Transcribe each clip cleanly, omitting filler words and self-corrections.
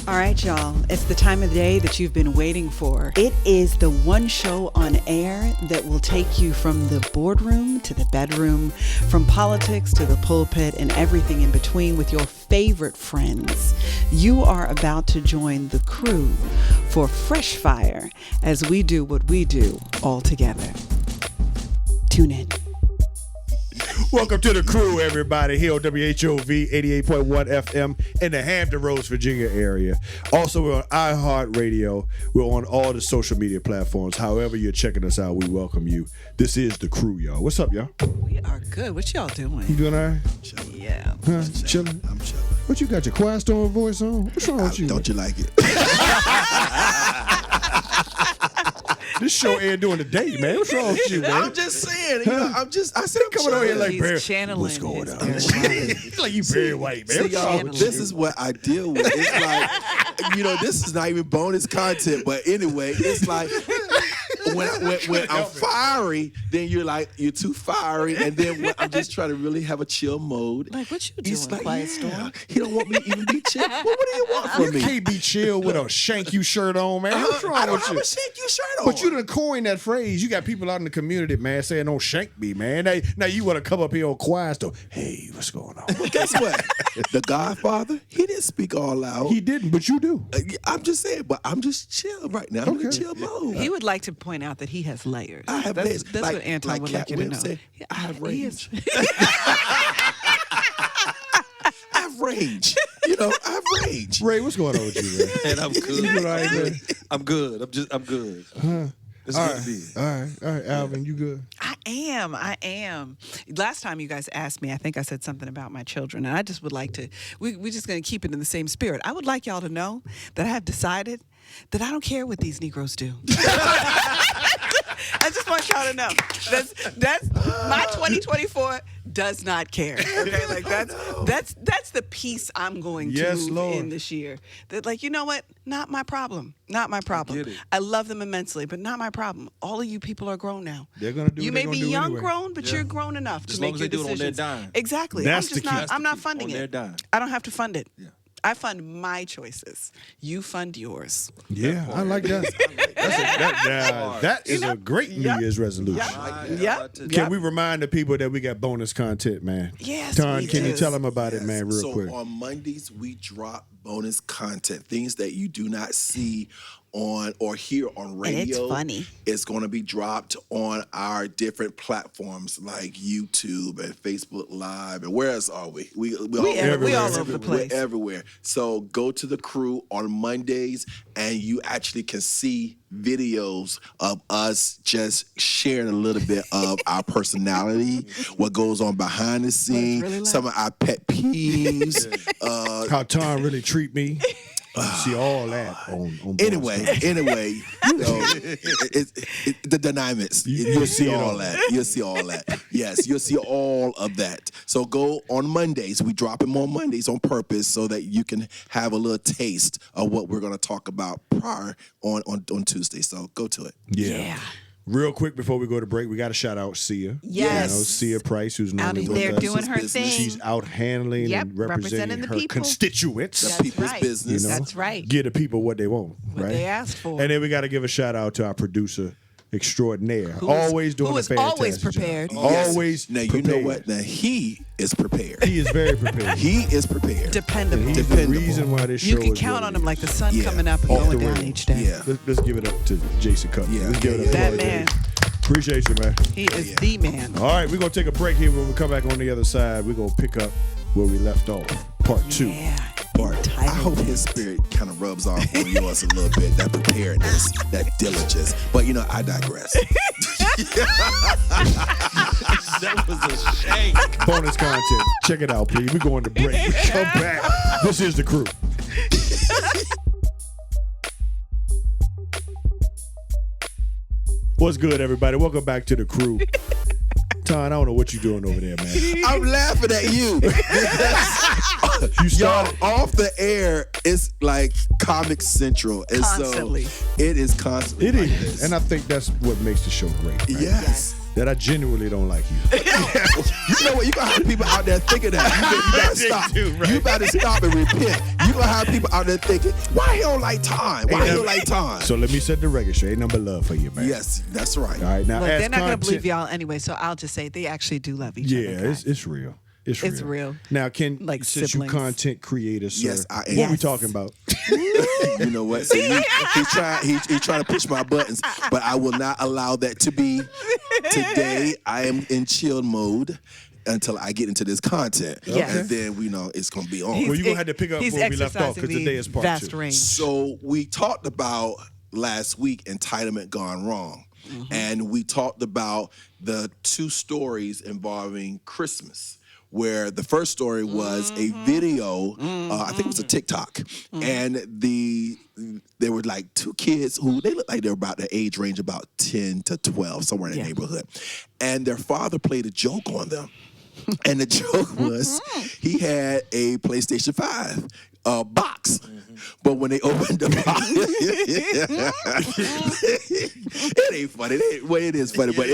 All right, y'all. It's the time of the day that you've been waiting for. It is the one show on air that will take you from the boardroom to the bedroom, from politics to the pulpit, and everything in between with your favorite friends. You are about to join the crew for Fresh Fire as we do what we do all together. Tune in. Welcome to the crew, everybody, here on WHOV 88.1 FM in the Hampton Roads, Virginia area. Also, we're on iHeartRadio. We're on all the social media platforms. However you're checking us out, we welcome you. This is the crew, y'all. What's up, y'all? We are good. What y'all doing? You doing all right? Chilling. Yeah. Huh? Chilling? I'm chilling. What, you got your Quiet Storm voice on? What's wrong with you? Don't you like it? This show aired during the day, man. What's wrong with you, man? I'm just saying. I said I'm coming over here like, He's Barry, channeling what's going his on? inner life. Like you Barry White, man. See, What's y'all, wrong with this you? is what I deal with. It's like, this is not even bonus content, but anyway, it's like when I'm fiery, then you're too fiery, and then when I'm just trying to really have a chill mode. Like, what you doing, It's like, Quiet Storm? he don't want me to even be chill. Well, what do you want from You me? can't be chill with a shank you shirt on, man. What's wrong I don't with have you? a shake you shirt on. But you done coined that phrase. You got people out in the community, man, saying don't shank me, man. Now you want to come up here on Quiet Storm. Hey, what's going on? Well, guess what? The Godfather, he didn't speak all loud. He didn't, but you do. I'm just saying, but I'm just chill right now. I'm in Okay. chill mode. He would like to point out that he has layers. I have that's layers. that's Like- what Anton like would Cat like you to know. Williams say, I have He is- range. I have range. I have range. Ray, what's going on with you, man? And I'm You good. all right, man? I'm good. I'm good. It's All good right, to be. all right, Alvin, you good? I am. Last time you guys asked me, I think I said something about my children, and I just would like to, we're just going to keep it in the same spirit. I would like y'all to know that I have decided that I don't care what these Negroes do. I just want y'all to know. That's my 2024 does not care. Okay, like that's the piece I'm going to Yes, move Lord. in this year. That, like, you know what? Not my problem. Not my problem. get it. I love them immensely, but not my problem. All of you people are grown now. They're gonna do You what may they're be gonna do young anyway. grown, but Yeah. you're grown enough As to long make as your they do it on their decisions. dime. Exactly. That's I'm the just key. not. That's I'm the not key. funding On it. their dime. I don't have to fund it. Yeah. I fund my choices. You fund yours. Yeah, I like that. That is a great New Year's resolution. Yeah. Can we remind the people that we got bonus content, man? Yes, Ton, we can you do. tell them about it, man, real so quick? on Mondays, we drop bonus content, things that you do not see on or hear on radio. funny. It's going to be dropped on our different platforms like YouTube and Facebook Live. And where else are we? We We all over the place. We're everywhere. So go to the crew on Mondays, and you actually can see videos of us just sharing a little bit of our personality, what goes on behind the scene, really like. some of our pet peeves. How Ton really treat me. You see all that on bonus Anyway, content. the dynamics. You'll see all that. You'll see all that. Yes, you'll see all of that. So go on Mondays. We drop them on Mondays on purpose so that you can have a little taste of what we're going to talk about prior on Tuesday. So go to it. Yeah. Real quick before we go to break, we got to shout out Sia. Yes. Sia Price, who's Out normally there with us. doing her Business. thing. She's out handling Yep, and representing the her people. constituents. The That's people's right. business. You know, That's right. Give the people what they want, What right? they asked for. And then we got to give a shout out to our producer extraordinaire, Who is- always doing who a is fantastic always job. prepared. Yes. Always Now, prepared. you know what? Now, he is prepared. He is very prepared. He is prepared. Dependable. He's the Dependable. reason why this show You can is count what on it him is. like the sun Yeah. coming up and Off going the down rail. each day. Yeah. Let's give it up to Jason Cutler. Yeah. Let's give it up. That to man. Appreciate you, man. He is the man. All right, we're going to take a break here. When we come back on the other side, we're going to pick up where we left off. Part 2. Yeah. Part. I hope his spirit kind of rubs off on yours a little bit, that preparedness, that diligence. But, I digress. That was a shame. Bonus content. Check it out, please. We're going to break. We come back. This is the crew. What's good, everybody? Welcome back to the crew. Ton, I don't know what you're doing over there, man. I'm laughing at you. You started. Y'all, off the air, it's like Comic Central. And Constantly. So it is constantly It like is. this. And I think that's what makes the show great. Right? Yes. that I genuinely don't like you. You know what? You gonna have people out there thinking that. You better stop. You better stop and repent. You gonna have people out there thinking, why he don't like time? Why he don't like time? So let me set the record straight. Ain't nothing but love for you, man. Yes, that's right. All right, now Look, as they're not going to believe content- y'all anyway, so I'll just say they actually do love each other. Yeah, guys. it's real. It's real. Now, Like since siblings. you content creators, sir, Yes, I am. what we Yes. talking about? You know what? See, he's trying to push my buttons, but I will not allow that to be. Today, I am in chill mode until I get into this content, Yes. and then we know it's gonna be on. Well, you're going to have to pick up He's where we left off exercising because today is part vast 2. range. So we talked about last week entitlement gone wrong, and we talked about the 2 stories involving Christmas. Where the first story was a video, I think it was a TikTok, and there were like 2 kids who they looked like they were about the age range about 10 to 12, somewhere in the neighborhood, and their father played a joke on them, and the joke was he had a PlayStation 5 box. But when they opened the box, it ain't funny. It is funny, but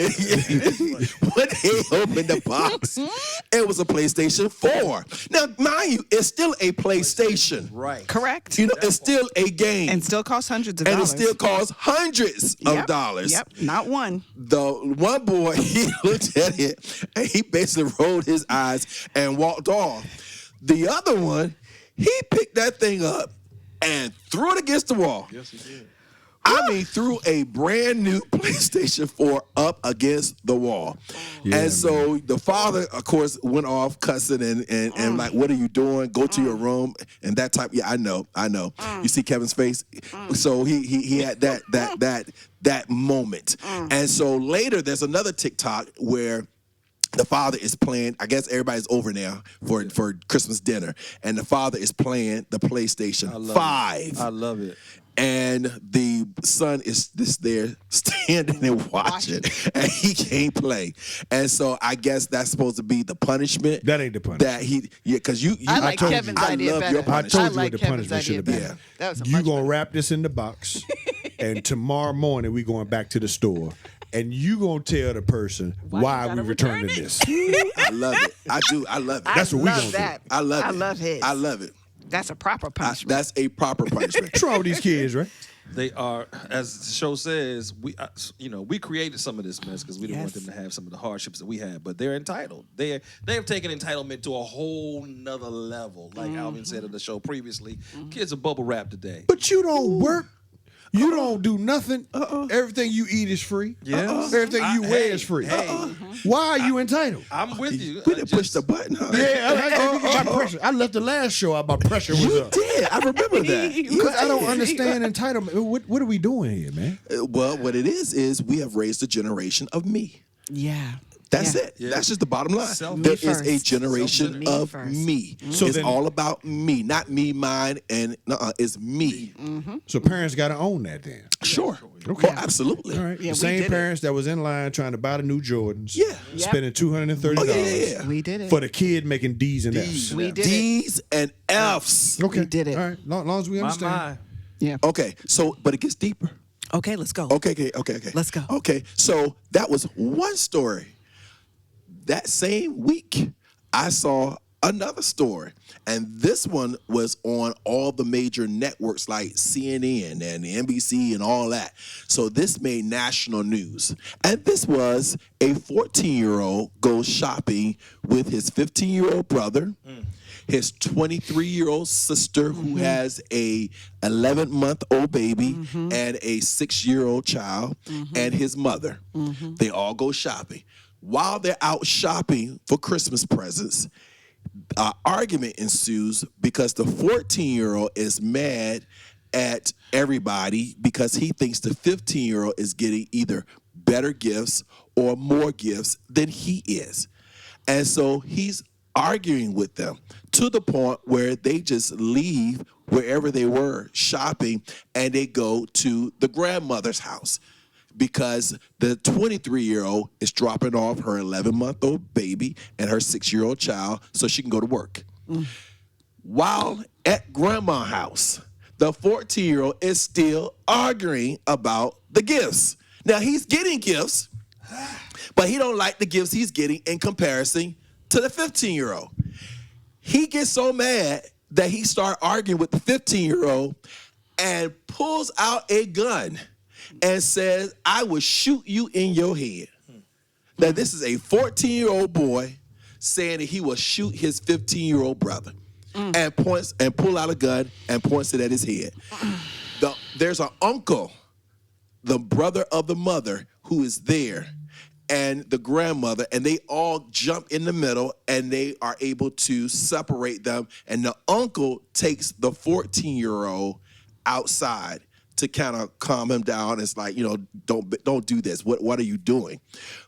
when they opened the box, it was a PlayStation 4. Now, mind you, it's still a PlayStation. Right. Correct. You know, it's still a game. And still costs hundreds of And it dollars. still costs hundreds of Yep, dollars. Yep, not one. The one boy, he looked at it and he basically rolled his eyes and walked off. The other one, he picked that thing up and threw it against the wall. Yes, he did. I mean, threw a brand new PlayStation 4 up against the wall. Yeah, and so the father, of course, went off cussing and like, what are you doing? Go to your room. And that type, yeah, I know. You see Kevin's face? So he had that moment. And so later there's another TikTok where the father is playing, I guess everybody's over now for Christmas dinner, and the father is playing the PlayStation 5. I love it. And the son is just there standing and watching, and he can't play. And so I guess that's supposed to be the punishment. That ain't the punishment. Because you I like told you. Kevin's I idea love better. your I punishment. told I you like what the Kevin's punishment should have idea been. better. That was a You much gonna better. wrap this in the box, and tomorrow morning we going back to the store, and you gonna tell the person why you we gotta returning return it? this. I love it. I do. I love it. That's what we gonna do. that. I love it. I love his. I love it. That's a proper punishment. That's a proper punishment. What's wrong with these kids, right? They are, as the show says, we created some of this mess because we didn't want Yes. them to have some of the hardships that we had. But they're entitled. They have taken entitlement to a whole nother level. Like Alvin said in the show previously, kids are bubble wrap today. But you don't work. You don't do nothing. Everything you eat is free. Yes. Everything you wear Hey, is free. hey. Why are you entitled? I'm with you. We didn't push the button, huh? Yeah, I gotta get my pressure. I left the last show out. My pressure was You up. did. I remember that. Because I don't understand entitlement. What are we doing here, man? Well, what it is we have raised a generation of me. yeah. That's Yeah. it. That's just the bottom line. Self- There Me is a first. generation Me of first. me. So it's then- all about me, not me, mine, and it's me. So parents got to own that then. Sure. Okay. Oh, absolutely. All right. Yeah, the we same did it. parents that was in line trying to buy the new Jordans. Yeah. Yep. Spending $230 Oh, yeah. We did it. for the kid making D's and F's. We did it. D's and F's. Okay. We did it. All right. Long as we My understand. mind. Yeah. Okay, so, but it gets deeper. Okay, let's go. Okay. Let's go. Okay, so that was one story. That same week, I saw another story, and this one was on all the major networks like CNN and the NBC and all that. So this made national news, and this was a 14-year-old goes shopping with his 15-year-old brother, his 23-year-old sister who has a 11-month-old baby and a 6-year-old child, and his mother. They all go shopping. While they're out shopping for Christmas presents, an argument ensues because the 14-year-old is mad at everybody because he thinks the 15-year-old is getting either better gifts or more gifts than he is. And so he's arguing with them to the point where they just leave wherever they were shopping and they go to the grandmother's house, because the 23-year-old is dropping off her 11-month-old baby and her 6-year-old child so she can go to work. While at grandma's house, the 14-year-old is still arguing about the gifts. Now, he's getting gifts. But he don't like the gifts he's getting in comparison to the 15-year-old. He gets so mad that he starts arguing with the 15-year-old and pulls out a gun and says, I will shoot you in your head. Now, this is a 14-year-old boy saying that he will shoot his 15-year-old brother and pull out a gun and points it at his head. There's an uncle, the brother of the mother, who is there, and the grandmother, and they all jump in the middle, and they are able to separate them. And the uncle takes the 14-year-old outside to kind of calm him down. It's like, don't do this. What are you doing?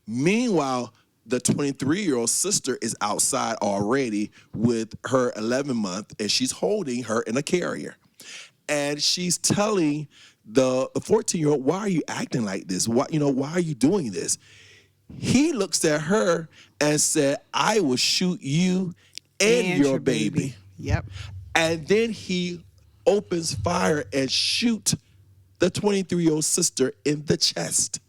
Meanwhile, the 23-year-old sister is outside already with her 11-month, and she's holding her in a carrier. And she's telling the 14-year-old, why are you acting like this? Why are you doing this? He looks at her and said, I will shoot you and your baby. Yep. And then he opens fire and shoots the 23-year-old sister in the chest.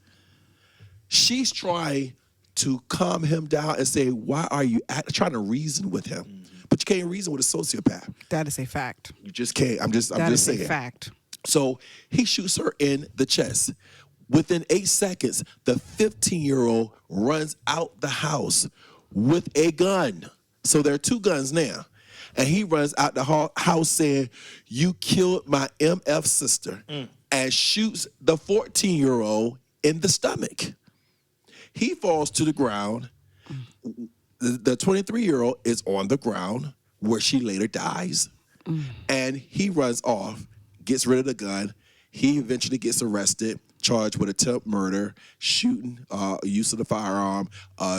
She's trying to calm him down and say, why are you trying to reason with him? Mm-hmm. But you can't reason with a sociopath. That is a fact. You just can't. I'm just saying. That is a fact. So he shoots her in the chest. Within 8 seconds, the 15-year-old runs out the house with a gun. So there are 2 guns now. And he runs out the house saying, you killed my MF sister, and shoots the 14-year-old in the stomach. He falls to the ground. The 23-year-old is on the ground where she later dies. And he runs off, gets rid of the gun. He eventually gets arrested, charged with attempted murder, shooting, use of the firearm,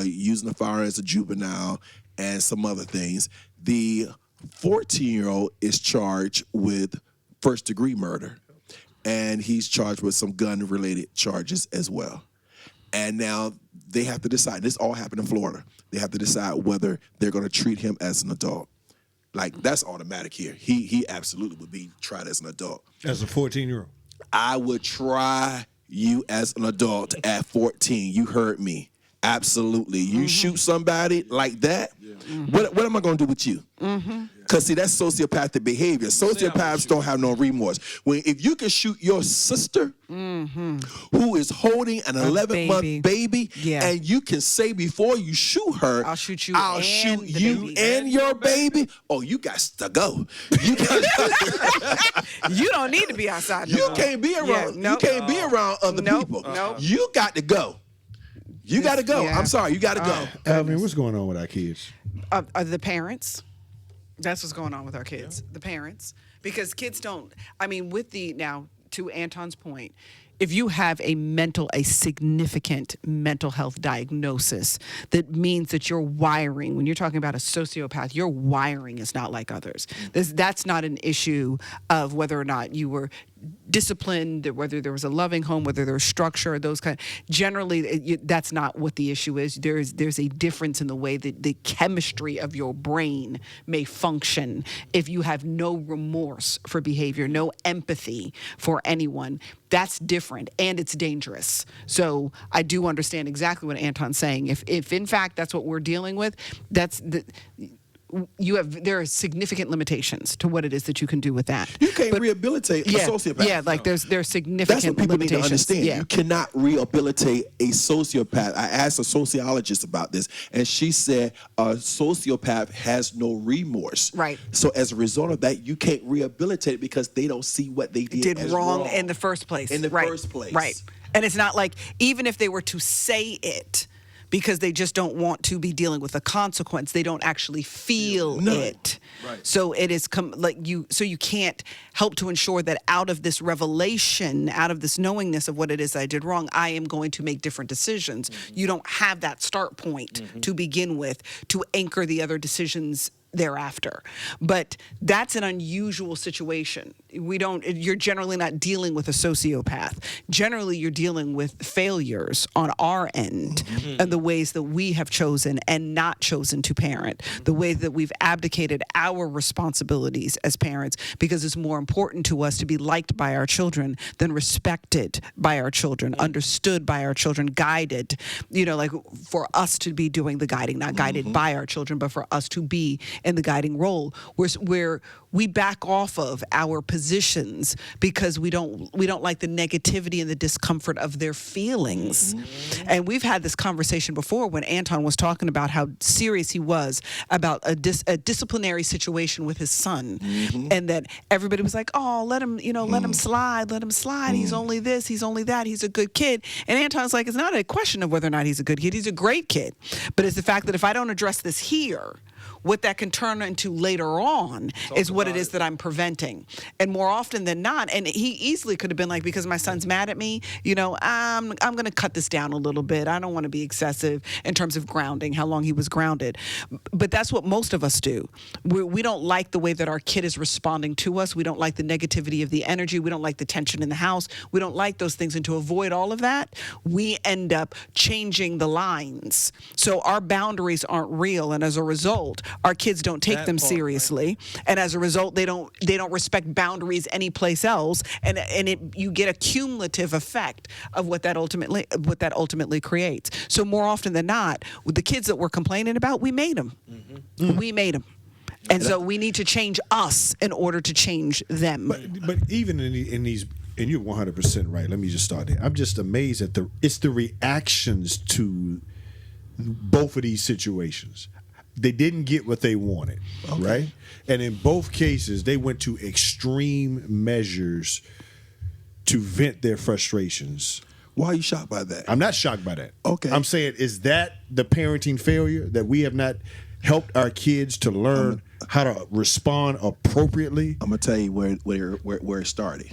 using the firearm as a juvenile, and some other things. The 14-year-old is charged with first-degree murder, and he's charged with some gun-related charges as well. And now they have to decide. This all happened in Florida. They have to decide whether they're going to treat him as an adult. Like, that's automatic here. He absolutely would be tried as an adult. As a 14-year-old. I would try you as an adult at 14. You heard me. Absolutely. You shoot somebody like that, what am I going to do with you? Because, see, that's sociopathic behavior. Sociopaths don't have no remorse. If you can shoot your sister who is holding an 11-month baby, and you can say before you shoot her, I'll shoot you and your baby, oh, you got to go. You don't need to be outside. You can't be around. You can't be around other people. You got to go. You got to go. I'm sorry. You got to go. Alvin, what's going on with our kids? The parents. That's what's going on with our kids. The parents. Because kids don't, now, to Anton's point, if you have a significant mental health diagnosis, that means that your wiring, when you're talking about a sociopath, your wiring is not like others. That's not an issue of whether or not you were disciplined, whether there was a loving home, whether there was structure, those kind. Generally, that's not what the issue is. There's a difference in the way that the chemistry of your brain may function if you have no remorse for behavior, no empathy for anyone. That's different, and it's dangerous. So I do understand exactly what Anton's saying. If in fact that's what we're dealing with, there are significant limitations to what it is that you can do with that. You can't rehabilitate a sociopath. Yeah, like there's significant That's what people need to limitations. understand. You cannot rehabilitate a sociopath. I asked a sociologist about this, and she said a sociopath has no remorse. Right. So as a result of that, you can't rehabilitate it because they don't see what they did as wrong in the first place. Right. And it's not like, even if they were to say it, because they just don't want to be dealing with the consequence, they don't actually feel it. Right. So it is so you can't help to ensure that out of this revelation, out of this knowingness of what it is I did wrong, I am going to make different decisions. You don't have that start point to begin with to anchor the other decisions thereafter. But that's an unusual situation. you're generally not dealing with a sociopath. Generally, you're dealing with failures on our end and the ways that we have chosen and not chosen to parent, the ways that we've abdicated our responsibilities as parents because it's more important to us to be liked by our children than respected by our children, understood by our children, guided, like for us to be doing the guiding, not guided by our children, but for us to be in the guiding role where we back off of our positions because we don't like the negativity and the discomfort of their feelings. And we've had this conversation before when Anton was talking about how serious he was about a disciplinary situation with his son, and that everybody was like, "Oh, let him slide, let him slide. He's only this, he's only that. He's a good kid." And Anton's like, "It's not a question of whether or not he's a good kid. He's a great kid, but it's the fact that if I don't address this here, what that can turn into later on is what it is that I'm preventing." And more often than not, and he easily could have been like, because my son's mad at me, I'm going to cut this down a little bit. I don't want to be excessive in terms of grounding, how long he was grounded. But that's what most of us do. We don't like the way that our kid is responding to us. We don't like the negativity of the energy. We don't like the tension in the house. We don't like those things. And to avoid all of that, we end up changing the lines. So our boundaries aren't real. And as a result, our kids don't take them seriously, and as a result, they don't respect boundaries anyplace else, and you get a cumulative effect of what that ultimately creates. So more often than not, with the kids that we're complaining about, we made them. We made them. And so we need to change us in order to change them. But even in these, and you're 100% right. Let me just start there. I'm just amazed at the reactions to both of these situations. They didn't get what they wanted, right? And in both cases, they went to extreme measures to vent their frustrations. Why are you shocked by that? I'm not shocked by that. Okay. I'm saying, is that the parenting failure, that we have not helped our kids to learn how to respond appropriately? I'm gonna tell you where it started.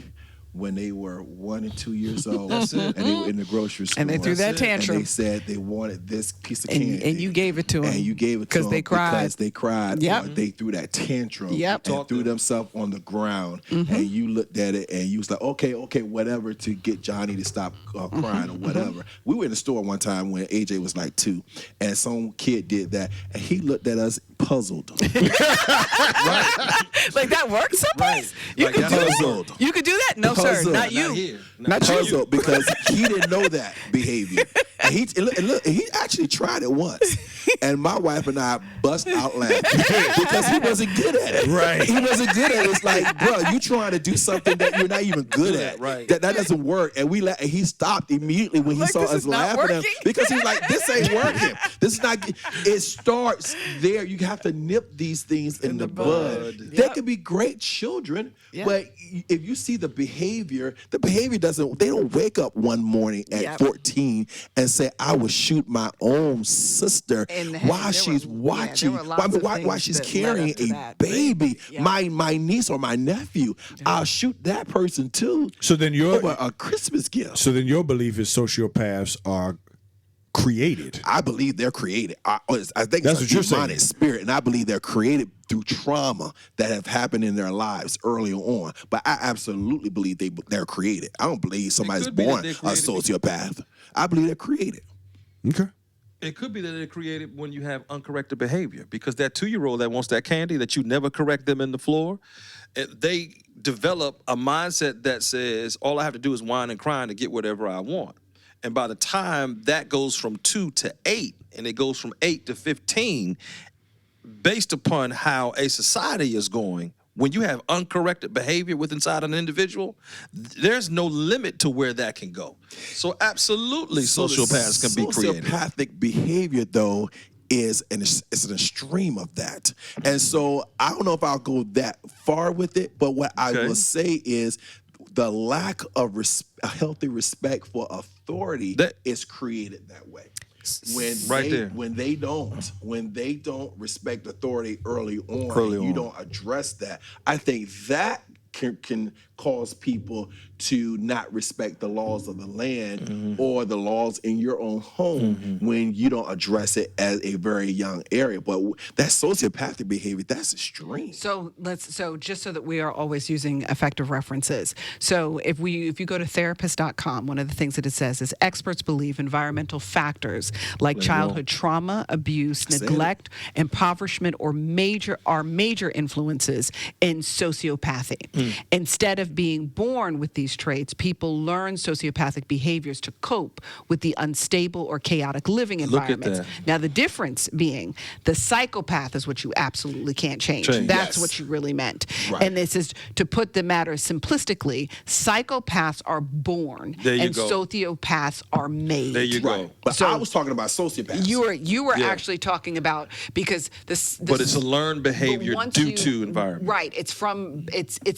When they were 1 and 2 years old, That's it. and they were in the grocery store, And they threw that tantrum. and they said they wanted this piece of candy, And you gave it to them. and you gave it to them they cried. because they cried. Yep. Or they threw that tantrum. Yep. And threw themselves on the ground, and you looked at it and you was like, okay, whatever, to get Johnny to stop crying or whatever. We were in the store one time when AJ was like 2, and some kid did that, and he looked at us puzzled. Like that works someplace? Right. You Like could that do that? puzzled. You could do that? No, sir. Puzzled. Not you. Not here. Not you. Puzzled because he didn't know that behavior. And he actually tried it once. And my wife and I bust out laughing because he wasn't good at it. Right. He wasn't good at it. It's like, bro, you trying to do something that you're not even good at. Right. That doesn't work. And and he stopped immediately when he Like, saw this us is not laughing at him working? because he's like, this ain't working. This is not. It starts there. You have to nip these things in the bud. They Yep. could be great children, Yep. but if you see the behavior doesn't. They don't wake up one morning at Yep. 14 and say, "I would shoot my own sister," And while there she's were- watching, there were lots of while things she's that led carrying up to a that. baby, Yep. my niece or my nephew. I'll shoot that person too. So then Over a Christmas gift. So then your belief is sociopaths are created. I believe they're created. I think That's it's what a you're saying. demonic spirit, and I believe they're created through trauma that have happened in their lives earlier on. But I absolutely believe they're created. I don't believe somebody's could be that born they're a created. sociopath. I believe they're created. Okay. It could be that they're created when you have uncorrected behavior, because that 2-year-old that wants that candy that you never correct them in the floor, they develop a mindset that says all I have to do is whine and cry to get whatever I want. And by the time that goes from 2 to 8, and it goes from 8 to 15, based upon how a society is going, when you have uncorrected behavior within inside an individual, there's no limit to where that can go. So absolutely, sociopaths can be created. Sociopathic behavior, though, is an extreme of that. And so I don't know if I'll go that far with it, but what I Okay. will say is the lack of a healthy respect for authority is created that way. When they don't respect authority early on, you don't address that. I think that can cause people to not respect the laws of the land or the laws in your own home when you don't address it as a very young area. But that sociopathic behavior, that's extreme. So just so that we are always using effective references. So if you go to therapist.com, one of the things that it says is experts believe environmental factors like childhood trauma, abuse, neglect, impoverishment are major influences in sociopathy. Instead of being born with these traits, people learn sociopathic behaviors to cope with the unstable or chaotic living environments. that. Now, the difference being the psychopath is what you absolutely can't change. Change. That's Yes. what you really meant. Right. And this is, to put the matter simplistically, psychopaths are born There you and go. sociopaths are made. There you go. Right. But So- I was talking about sociopaths. You were Yeah. actually talking about, because this But it's a learned behavior once due to environment. Right. It's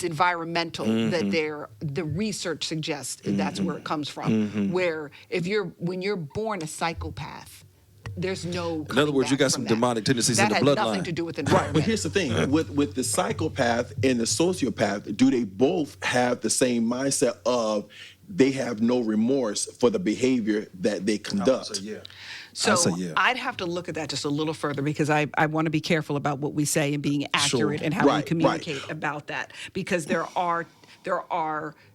environmental that the research suggests that's where it comes from. Where when you're born a psychopath, there's no. In other words, you got some that. demonic tendencies that in the had nothing bloodline. to do with Right, environment. but here's the thing: with the psychopath and the sociopath, do they both have the same mindset of they have no remorse for the behavior that they conduct? So say yeah. I'd have to look at that just a little further, because I want to be careful about what we say and being accurate Sure. and how we Right, communicate about that, because there are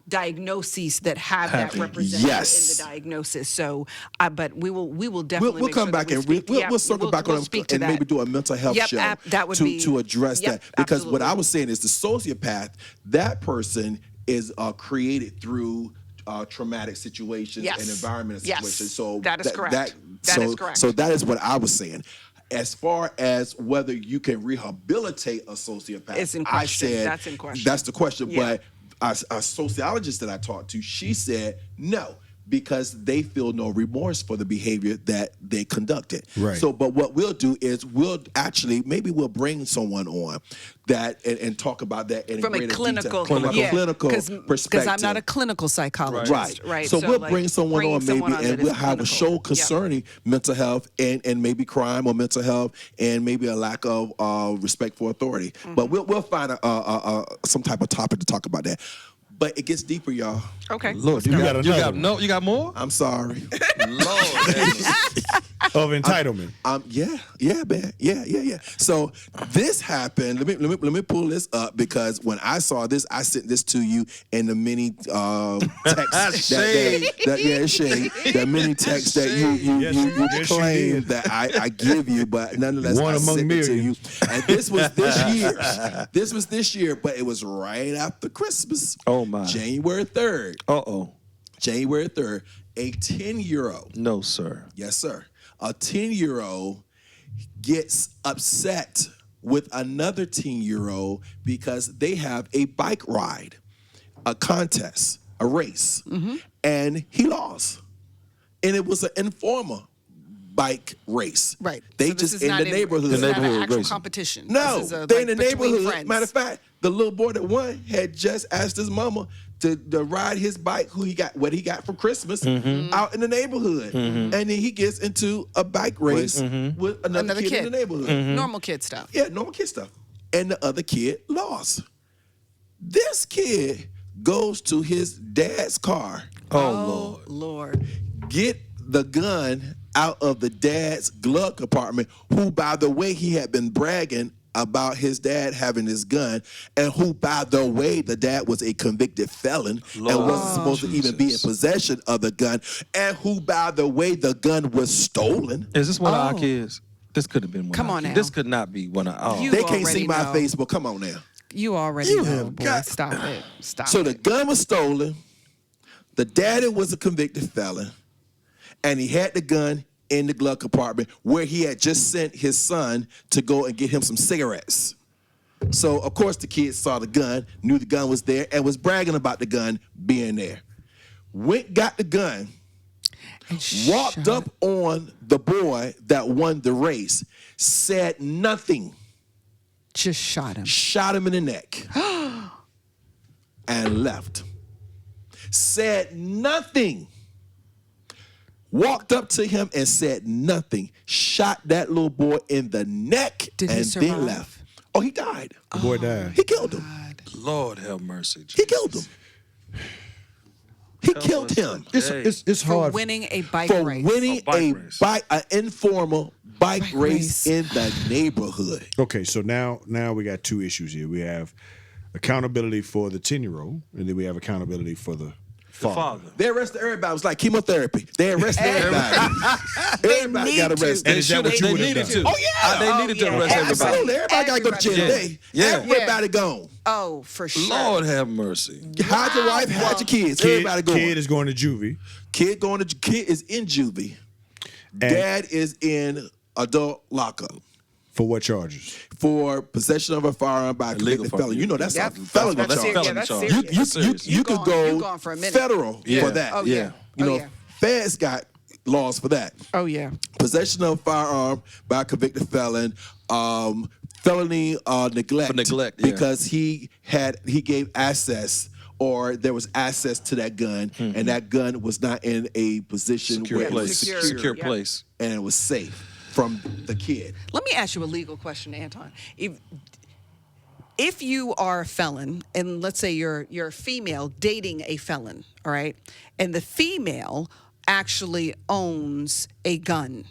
diagnoses that have that Happening. represented Yes. in the diagnosis. So, but we will definitely We'll make come sure back that and speak- yeah, we'll circle back we'll on speak it to and that. maybe do a mental health Yep, show that would be to address yep, that. Because what absolutely. I was saying is the sociopath, that person is created through traumatic situations Yes. and environmental Yes. situations. So That is correct. That so, is correct. So that is what I was saying. As far as whether you can rehabilitate a sociopath, It's in I question. said That's in question. That's the question. Yeah. But a sociologist that I talked to, she said no, because they feel no remorse for the behavior that they conducted. Right. So, but what we'll do is we'll bring someone on that and talk about that in From a greater clinical, detail. From a clinical because perspective. I'm not a clinical psychologist, right? So we'll like, bring someone on someone maybe, that and is we'll have a clinical. show Yep. concerning mental health and maybe crime or mental health and maybe a lack of respect for authority. But we'll find some type of topic to talk about that. But it gets deeper, y'all. Okay. Lord, You got another one. you got more? I'm sorry. Lord. of entitlement. Yeah, man. Yeah. So this happened. Let me pull this up, because when I saw this, I sent this to you in the mini text. Shade. Shade. The mini text that you Yes, you claim did. that I give you, but nonetheless One I among sent it to you. millions. And this was this year. This was this year, but it was right after Christmas. Oh, my. January 3rd. Uh-oh. January 3rd. A 10-year-old. No, sir. Yes, sir. A 10-year-old gets upset with another 10-year-old because they have a bike ride, a contest, a race, and he lost. And it was an informal bike race. Right. They So this just is in not the neighborhood. This is not an neighborhood actual racing. competition. No, This is they in the like between neighborhood. friends. Matter of fact, the little boy that won had just asked his mama to ride his bike, what he got for Christmas, out in the neighborhood. And then he gets into a bike race with another kid in the neighborhood. Normal kid stuff. Yeah, normal kid stuff. And the other kid lost. This kid goes to his dad's car, Oh, Lord. Lord. get the gun out of the dad's glove compartment, who, by the way, he had been bragging about his dad having his gun, and who, by the way, the dad was a convicted felon and wasn't supposed to even be in possession of the gun, and who, by the way, the gun was stolen. Is this one of our kids? This could have been one Come of our on kids. now. This could not be one of our. You They can't already see my know. face, but come on now. You already You know, have boy. got- Stop it. Stop So it. the gun was stolen. The daddy was a convicted felon, and he had the gun in the glove compartment where he had just sent his son to go and get him some cigarettes. So, of course, the kid saw the gun, knew the gun was there, and was bragging about the gun being there. Went, got the gun, walked up on the boy that won the race, said nothing, Just shot him. shot him in the neck, and left. Said nothing. Walked up to him and said nothing. Shot that little boy in the neck Did he and survive? then left. Oh, he died. The boy died. He killed him. Lord have mercy. He killed him. He killed him It's For hard winning a bike for race. winning an informal bike race. race in the neighborhood. Okay, so now we got two issues here. We have accountability for the 10-year-old, and then we have accountability for the father. They arrested everybody. It was like chemotherapy. They arrested everybody. Everybody got arrested. And is that what you They would have needed done? to. Oh, yeah. They needed to arrest everybody. Absolutely. Everybody got to go to jail today. Yeah. Everybody gone. Oh, for sure. Lord have mercy. Hide your wife, hide your kids. Everybody going. Kid is going to juvie. Kid is in juvie. Dad is in adult lockup. For what charges? For possession of a firearm by a convicted felon. You know that's a felony That's charge. serious. Yeah, that's You- serious. You could You go gone for a minute. federal for that. Oh, yeah. You Oh, know, yeah. feds got laws for that. Oh, yeah. Possession of a firearm by a convicted felon, felony neglect. For neglect, yeah. Because he gave access, or there was access to that gun, and that gun was not in a position Secure where it was place. secure, Secure place. and it was safe from the kid. Let me ask you a legal question, Anton. If you are a felon, and let's say you're a female dating a felon, all right, and the female actually owns a gun,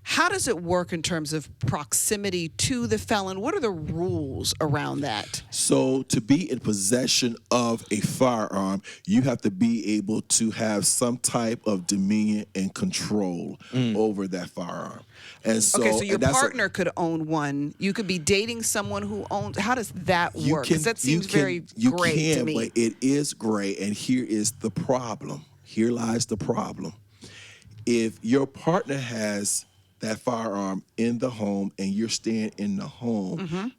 how does it work in terms of proximity to the felon? What are the rules around that? So to be in possession of a firearm, you have to be able to have some type of dominion and control over that firearm. And so, Okay, so your and that's partner could own one. You could be dating someone who owns. How does that you work? can- Because that seems you can- very you gray can, to me. But it is gray, and here is the problem. Here lies the problem. If your partner has that firearm in the home and you're staying in the home,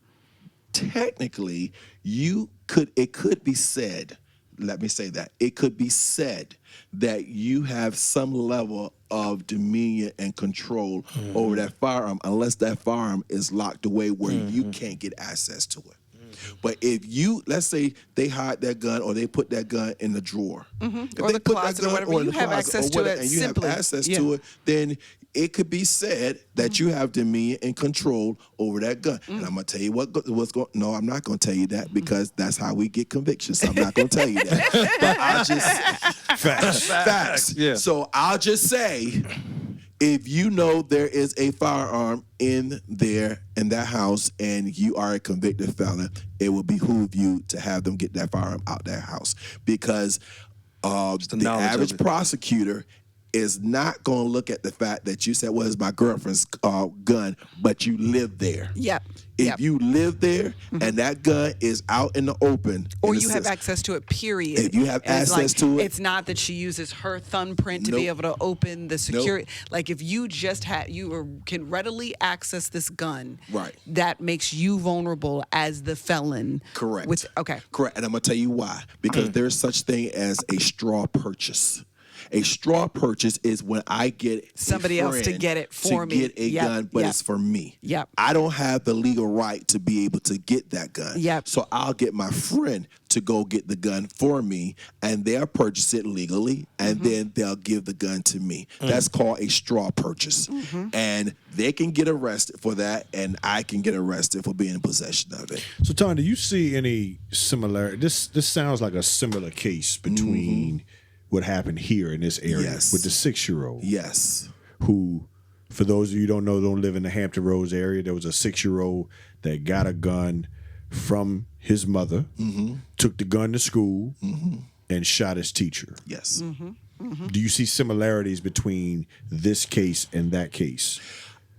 technically it could be said, let me say that, it could be said that you have some level of dominion and control over that firearm, unless that firearm is locked away where you can't get access to it. But if let's say they hide that gun, or they put that gun in the drawer, if Or they the put that closet or gun whatever, in you the have closet access or to whatever, it and you simply. have access Yeah. to it, then it could be said that you have dominion and control over that gun. And I'm gonna tell you what's going. No, I'm not gonna tell you that, because that's how we get convictions. So I'm not gonna tell you that. But I'll just facts. Yeah. So I'll just say, if you know there is a firearm in that house, and you are a convicted felon, it will behoove you to have them get that firearm out that house, because the knowledge of average it. prosecutor is not going to look at the fact that you said, well, it's my girlfriend's gun, but you live there. Yep. If Yep. you live there and that gun is out in the open, Or in a you have sense, access to it, period. If you have And it's access to it- It's not that she uses her thumbprint to be Nope. able to open the security. Like, if you just can readily access this gun, Right. that makes you vulnerable as the felon. Correct. Okay. Correct. And I'm going to tell you why. Because there's such thing as a straw purchase. A straw purchase is when I get Somebody a else to friend get it for me. to get a Yep, gun, but yep. it's for me. Yep. I don't have the legal right to be able to get that gun. Yep. So I'll get my friend to go get the gun for me, and they'll purchase it legally, and then they'll give the gun to me. That's called a straw purchase. And they can get arrested for that, and I can get arrested for being in possession of it. So, Tom, do you see any similarity? This sounds like a similar case between what happened here in this area Yes. with the 6-year-old. Yes. Who, for those of you who don't know, don't live in the Hampton Roads area, there was a 6-year-old that got a gun from his mother, took the gun to school, and shot his teacher. Yes. Do you see similarities between this case and that case?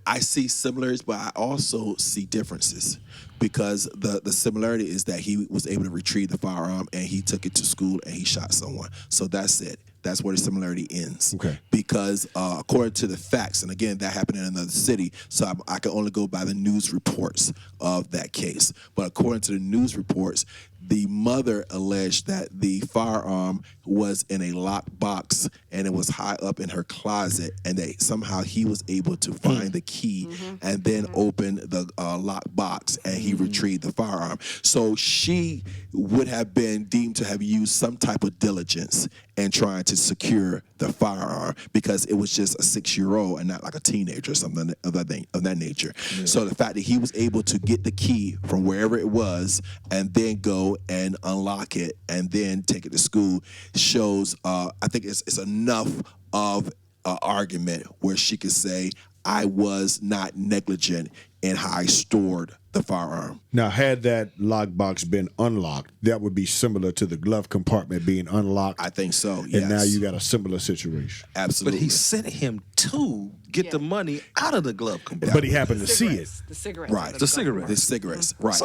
I see similarities, but I also see differences, because the similarity is that he was able to retrieve the firearm and he took it to school and he shot someone. So that's it. That's where the similarity ends. Okay. Because according to the facts, and again, that happened in another city, so I can only go by the news reports of that case. But according to the news reports, the mother alleged that the firearm was in a locked box and it was high up in her closet, and that somehow he was able to find the key and then open the locked box, and he retrieved the firearm. So she would have been deemed to have used some type of diligence in trying to secure the firearm, because it was just a 6-year-old and not like a teenager or something of that nature. So the fact that he was able to get the key from wherever it was and then go go and unlock it and then take it to school shows, I think it's enough of an argument where she could say, I was not negligent in how I stored the firearm. Now, had that lockbox been unlocked, that would be similar to the glove compartment being unlocked. I think so, yes. And now you got a similar situation. Absolutely. But he sent him to get the money out of the glove compartment. But he happened to see it. The cigarettes. Right. The cigarettes. The cigarettes, right.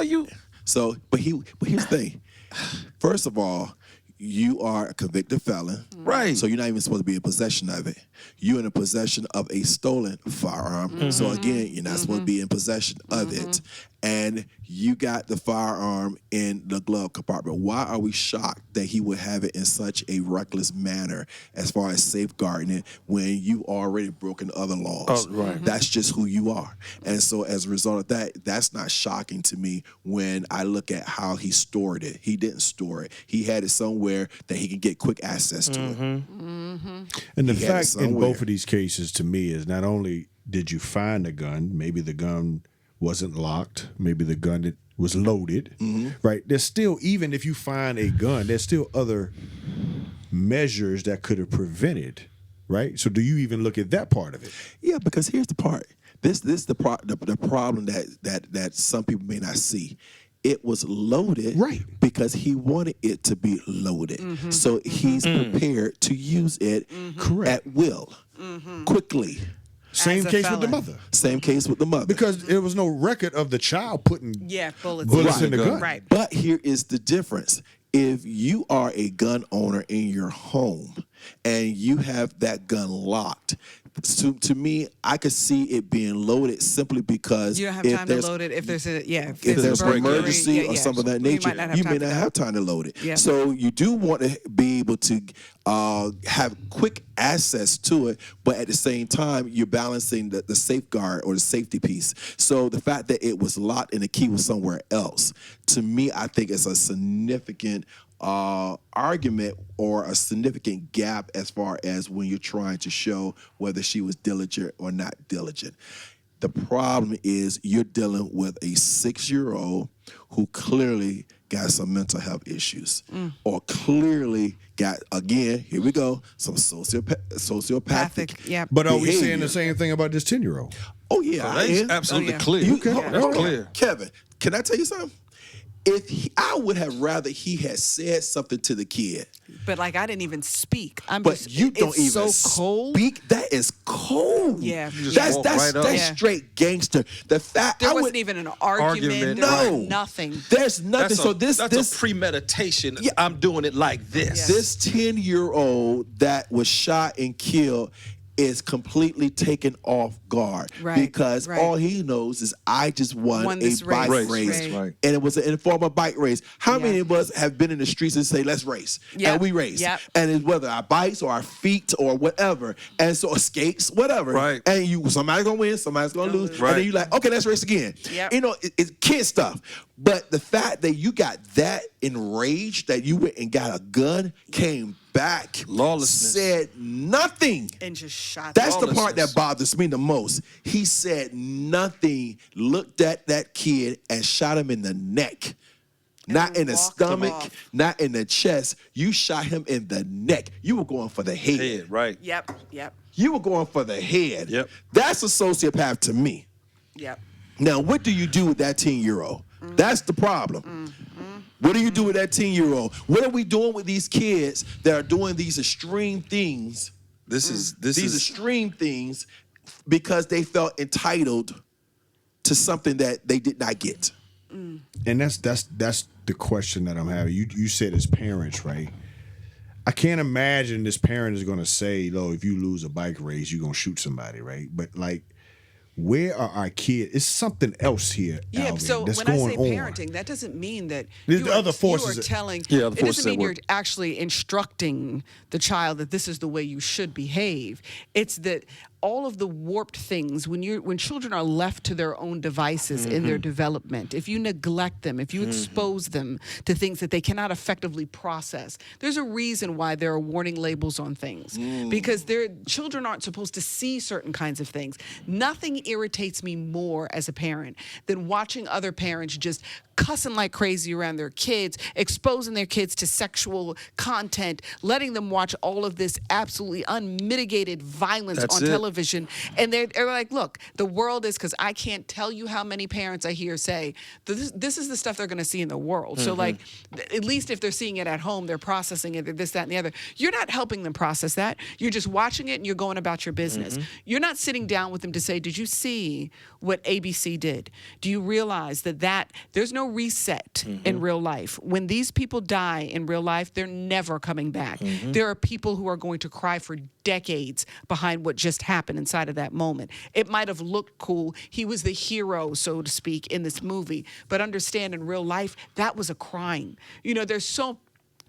So but here's the thing. First of all, you are a convicted felon. Right. So you're not even supposed to be in possession of it. You're in a possession of a stolen firearm. So again, you're not supposed to be in possession of it. And you got the firearm in the glove compartment. Why are we shocked that he would have it in such a reckless manner as far as safeguarding it when you already broken other laws? Oh, right. That's just who you are. And so as a result of that, that's not shocking to me when I look at how he stored it. He didn't store it. He had it somewhere that he could get quick access to it. And the He had it fact in somewhere. both of these cases to me is not only did you find the gun, maybe the gun wasn't locked, maybe the gun was loaded, right? There's still, even if you find a gun, there's still other measures that could have prevented, right? So do you even look at that part of it? Yeah, because here's the part. This the problem that some people may not see. It was loaded Right. because he wanted it to be loaded. So he's prepared to use it Correct. at will, quickly. Same a case with the felon. mother. Same case with the mother. Because there was no record of the child putting Bullets. bullets in the gun. Right. But here is the difference. If you are a gun owner in your home and you have that gun locked, to me, I could see it being loaded simply because You don't have if time to there's load it if there's a if there's an burglary, emergency or something of that nature, you may not have time to load it. Yeah. So you do want to be able to have quick access to it, but at the same time, you're balancing the safeguard or the safety piece. So the fact that it was locked and the key was somewhere else, to me, I think it's a significant argument or a significant gap as far as when you're trying to show whether she was diligent or not diligent. The problem is you're dealing with a 6-year-old who clearly got some mental health issues or clearly got, again, here we go, some sociopathic. Yeah. But are we behavior. saying the same thing about this 10-year-old? Oh, yeah, I that's am. absolutely yeah. clear. You can, That's hold on. clear. Kevin, can I tell you something? I would have rather he had said something to the kid. But like I didn't even speak. But you don't it's even so cold. speak. That is cold. Yeah. You just That's walk that's right up. that's Yeah. straight gangster. The fact There I wasn't would, even an argument. No. Or nothing. there's nothing. That's So this a premeditation. Yeah. I'm doing it like this. Yeah. this 10-year-old that was shot and killed is completely taken off guard Right, because right. all he knows is I just won Won a this bike race. race, Right. Right. and it was an informal bike race. How Yeah. many of us have been in the streets and say, "Let's race," Yep, and we race, yep. and it's whether our bikes or our feet or whatever, and so skates, whatever, Right. And somebody's gonna win, somebody's gonna lose, lose. and then Right. you like, okay, let's race again. Yep. You know, it's kid stuff. But the fact that you got that enraged that you went and got a gun, came back, Lawlessness. said nothing. And just shot. That's them. the part that bothers me the most. He said nothing, looked at that kid and shot him in the neck. Not in the walked him stomach, off. not in the chest. You shot him in the neck. You were going for the head. Head, right. Yep. Yep. You were going for the head. Yep. That's a sociopath to me. Yep. Now, what do you do with that 10-year-old? That's the problem. What do you do with that 10-year-old? What are we doing with these kids that are doing these extreme things? These These extreme things because they felt entitled to something that they did not get. And that's the question that I'm having. You said as parents, right? I can't imagine this parent is going to say, "Lo, if you lose a bike race, you're going to shoot somebody," right? But like, where are our kids? It's something else here, Yeah, Alvin, so that's when going I say on. parenting, that doesn't mean that There's you other are, forces you are at- telling. Yeah, other it forces doesn't at mean you're work. actually instructing the child that this is the way you should behave. It's that all of the warped things when children are left to their own devices in their development, if you neglect them, if you expose them to things that they cannot effectively process, there's a reason why there are warning labels on things, because children aren't supposed to see certain kinds of things. Nothing irritates me more as a parent than watching other parents just cussing like crazy around their kids, exposing their kids to sexual content, letting them watch all of this absolutely unmitigated violence on television. And they're like, look, the world is, because I can't tell you how many parents I hear say, this is the stuff they're going to see in the world. So like, at least if they're seeing it at home, they're processing it, this, that, and the other. You're not helping them process that. You're just watching it and you're going about your business. You're not sitting down with them to say, did you see what ABC did? Do you realize that there's no reset in real life? When these people die in real life, they're never coming back. There are people who are going to cry for decades behind what just happened inside of that moment. It might have looked cool. He was the hero, so to speak, in this movie. But understand, in real life, that was a crime. You know, there's so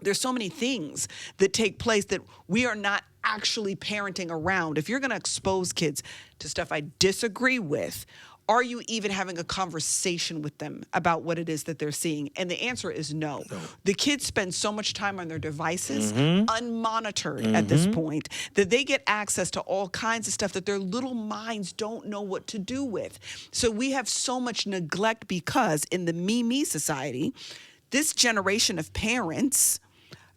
many things that take place that we are not actually parenting around. If you're going to expose kids to stuff I disagree with, are you even having a conversation with them about what it is that they're seeing? And the answer is no. The kids spend so much time on their devices, unmonitored at this point, that they get access to all kinds of stuff that their little minds don't know what to do with. So we have so much neglect because in the me society, this generation of parents,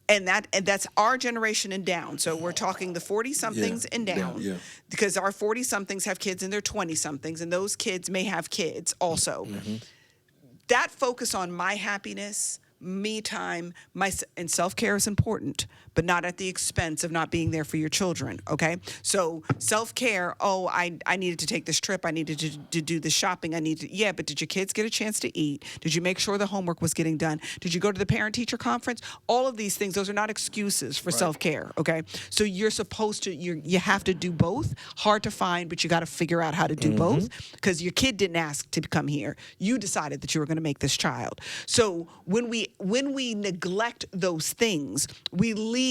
and that's our generation and down. So we're talking the 40-somethings and down, because our 40-somethings have kids in their 20-somethings, and those kids may have kids also. That focus on my happiness, me time, and self-care is important, but not at the expense of not being there for your children, okay? So self-care, I needed to take this trip, I needed to do this shopping, but did your kids get a chance to eat? Did you make sure the homework was getting done? Did you go to the parent-teacher conference? All of these things, those are not excuses for self-care, okay? So you're supposed to, you have to do both. Hard to find, but you got to figure out how to do both, because your kid didn't ask to come here. You decided that you were going to make this child. So when we neglect those things, we leave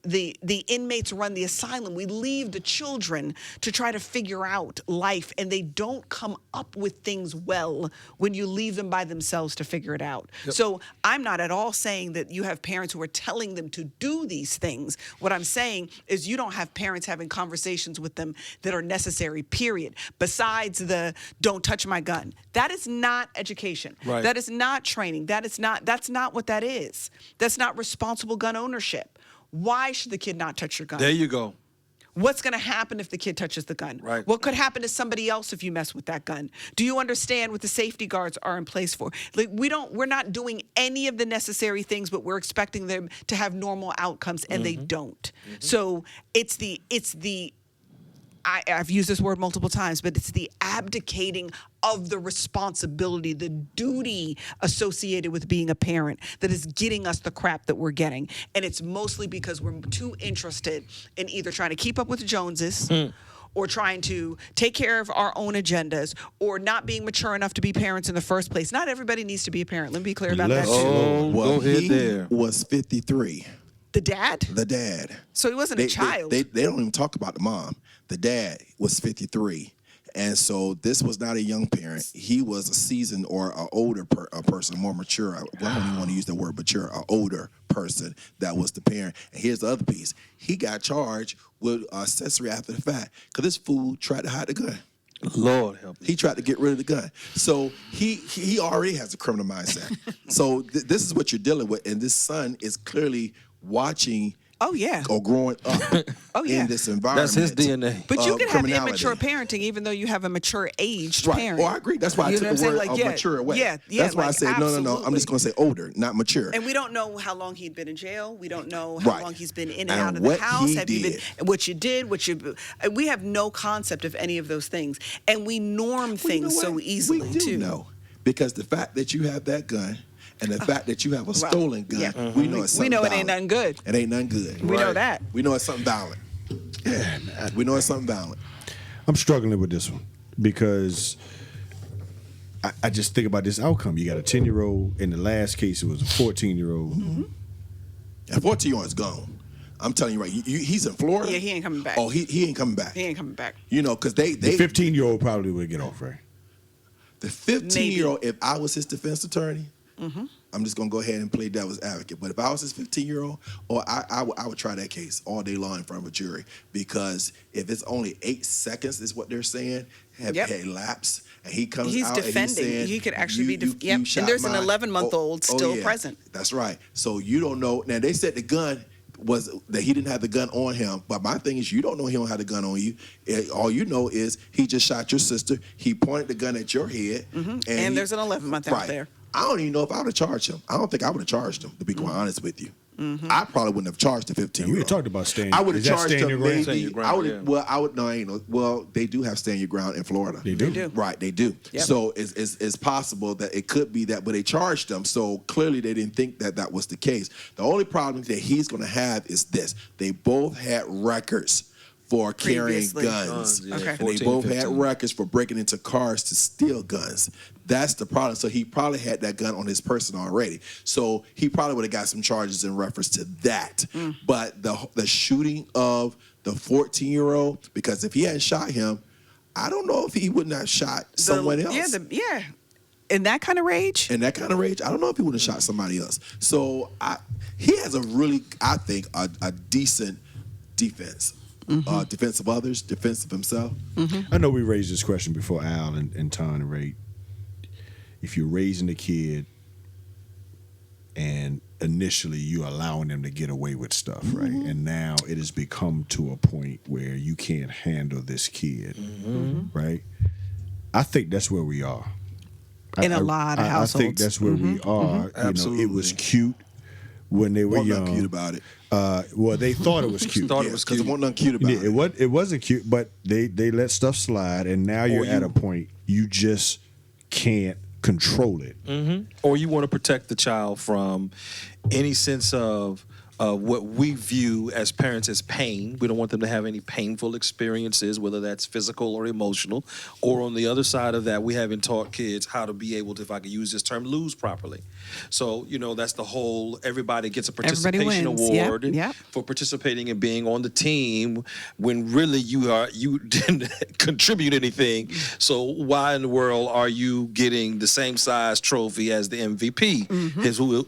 the inmates run the asylum. We leave the children to try to figure out life, and they don't come up with things well when you leave them by themselves to figure it out. So I'm not at all saying that you have parents who are telling them to do these things. What I'm saying is you don't have parents having conversations with them that are necessary, period. Besides the don't touch my gun. That is not education. Right. That is not training. That's not what that is. That's not responsible gun ownership. Why should the kid not touch your gun? There you go. What's going to happen if the kid touches the gun? Right. What could happen to somebody else if you mess with that gun? Do you understand what the safety guards are in place for? Like, we're not doing any of the necessary things, but we're expecting them to have normal outcomes, and they don't. So I've used this word multiple times, but it's the abdicating of the responsibility, the duty associated with being a parent that is getting us the crap that we're getting. And it's mostly because we're too interested in either trying to keep up with the Joneses or trying to take care of our own agendas, or not being mature enough to be parents in the first place. Not everybody needs to be a parent. Let me be clear about that, too. Well, go ahead he there. was 53. The dad? The dad. So he wasn't a child. They don't even talk about the mom. The dad was 53. And so this was not a young parent. He was a seasoned or an older person, more mature. I don't even want to use the word mature, an older person that was the parent. And here's the other piece. He got charged with accessory after the fact because this fool tried to hide the gun. Lord help me. He tried to get rid of the gun. So he already has a criminal mindset. So this is what you're dealing with. And this son is clearly watching or growing up in this environment. That's his DNA. But you can have immature parenting even though you have a mature aged parent. Oh, I agree. That's why I took the word mature away. That's why I said, no. I'm just going to say older, not mature. And we don't know how long he'd been in jail. We don't know how long he's been in and out of the house. We have no concept of any of those things. And we norm things so easily, we do know. Because the fact that you have that gun, and the fact that you have a stolen gun, we know it's something it violent. ain't nothing good. It ain't nothing good. We know that. We know it's something violent. Yeah, we know it's something violent. I'm struggling with this one because I just think about this outcome. You got a 10-year-old. In the last case, it was a 14-year-old. And 14-year-old is gone. I'm telling you right. He's in Florida. Yeah, he ain't coming back. Oh, he ain't coming back. He ain't coming back. You know, because they The 15-year-old probably would get off, right? The 15-year-old, if I was his defense attorney, I'm just gonna go ahead and play devil's advocate. But if I was his 15-year-old, I would try that case all day long in front of a jury, because if it's only 8 seconds is what they're saying have elapsed, and he comes He's out defending. and he's saying, He could actually be. you And there's an 11-month-old still present. That's right. So you don't know. Now they said the gun was that he didn't have the gun on him, but my thing is you don't know he don't have the gun on you. All you know is he just shot your sister. He pointed the gun at your head, And there's an 11-month out there. I don't even know if I would have charged him. I don't think I would have charged him, to be quite honest with you. I probably wouldn't have charged the 15-year-old. We talked about staying. I would have charged him maybe. Stand your ground, I would. yeah. Well, I would. No, I ain't know. Well, they do have stand your ground in Florida. They do. They do. Right, they do. Yep. So it's possible that it could be that, but they charged them. So clearly they didn't think that that was the case. The only problem that he's going to have is this: they both had records for carrying Previously. guns. Yeah, Okay. And they 14, both 15. had records for breaking into cars to steal guns. That's the problem. So he probably had that gun on his person already. So he probably would have got some charges in reference to that. But the shooting of the 14-year-old, because if he hadn't shot him, I don't know if he wouldn't have shot someone else. Yeah. In that kind of rage. In that kind of rage, I don't know if he would have shot somebody else. So he has a really, I think, a decent defense. Defense of others, defense of himself. I know we raised this question before, Al and Ton and Ray. If you're raising a kid and initially you're allowing them to get away with stuff, right? And now it has become to a point where you can't handle this kid, right? I think that's where we are. In a lot of I think households. that's where we are. Absolutely. You know, it was cute when they were Wasn't young. nothing cute about it. Well, they thought it was cute. Thought it was Because cute. it wasn't nothing cute about it. It wasn't cute, but they let stuff slide, and now you're at a point you just can't control it. Or you want to protect the child from any sense of what we view as parents as pain. We don't want them to have any painful experiences, whether that's physical or emotional. Or on the other side of that, we haven't taught kids how to be able to, if I could use this term, lose properly. So, you know, that's the whole, everybody gets a participation Everybody wins. award Yep. for participating and being on the team when really you didn't contribute anything. So why in the world are you getting the same size trophy as the MVP,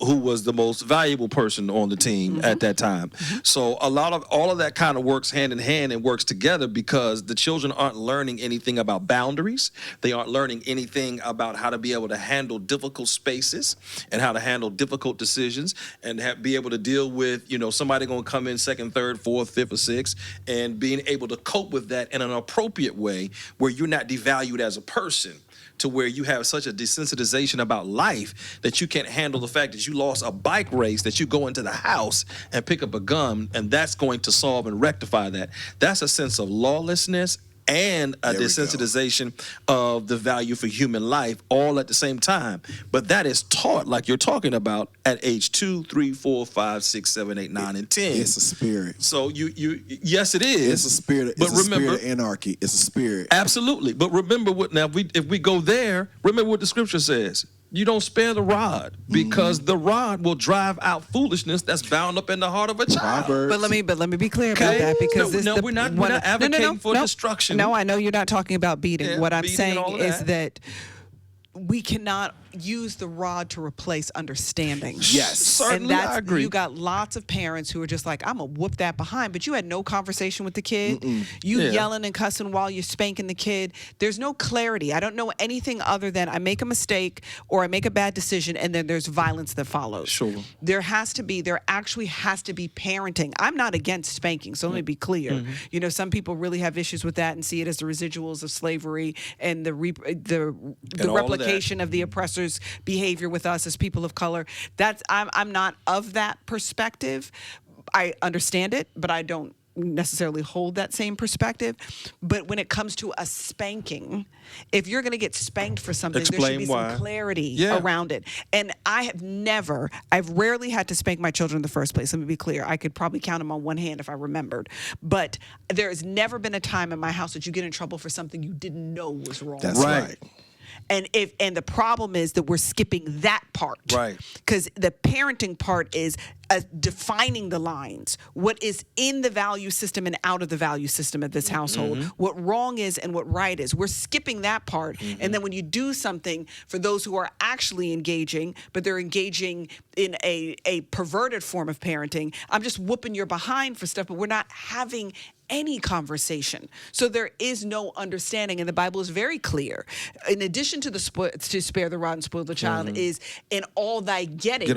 who was the most valuable person on the team at that time? So all of that kind of works hand in hand and works together, because the children aren't learning anything about boundaries. They aren't learning anything about how to be able to handle difficult spaces and how to handle difficult decisions and be able to deal with, you know, somebody going to come in second, third, fourth, fifth, or sixth, and being able to cope with that in an appropriate way where you're not devalued as a person, to where you have such a desensitization about life that you can't handle the fact that you lost a bike race, that you go into the house and pick up a gun, and that's going to solve and rectify that. That's a sense of lawlessness and a There we go. desensitization of the value for human life all at the same time. But that is taught, like you're talking about, at age 2, 3, 4, 5, 6, 7, 8, 9, and 10. It's a spirit. So yes, it is. It's a spirit. But It's a remember, spirit of anarchy. It's a spirit. absolutely. But remember what now? If we go there, remember what the scripture says. You don't spare the rod, because the rod will drive out foolishness that's bound up in the heart of a child. Proverbs. But let me be clear about Okay. that, because No, we're not advocating for destruction. No, I know you're not talking about beating. Yeah, What I'm beating saying and all of is that. that we cannot use the rod to replace understanding. Yes. Certainly, I agree. You got lots of parents who are just like, I'm gonna whoop that behind, but you had no conversation with the kid. You Yeah. yelling and cussing while you're spanking the kid. There's no clarity. I don't know anything other than I make a mistake or I make a bad decision, and then there's violence that follows. Sure. There actually has to be parenting. I'm not against spanking, so let me be clear. You know, some people really have issues with that and see it as the residuals of slavery and the all of replication of the oppressor's behavior with us as people of color. I'm not of that perspective. I understand it, but I don't necessarily hold that same perspective. But when it comes to a spanking, if you're going to get spanked for something, there Explain should be why. some clarity Yeah. around it. And I've rarely had to spank my children in the first place. Let me be clear. I could probably count them on one hand if I remembered. But there has never been a time in my house that you get in trouble for something you didn't know was wrong. That's Right. right. And the problem is that we're skipping that part. Right. Because the parenting part is defining the lines, what is in the value system and out of the value system of this household, what wrong is and what right is. We're skipping that part. And then when you do something for those who are actually engaging, but they're engaging in a perverted form of parenting, I'm just whooping your behind for stuff, but we're not having any conversation. So there is no understanding, and the Bible is very clear. In addition to to spare the rod and spoil the child, is in all thy getting,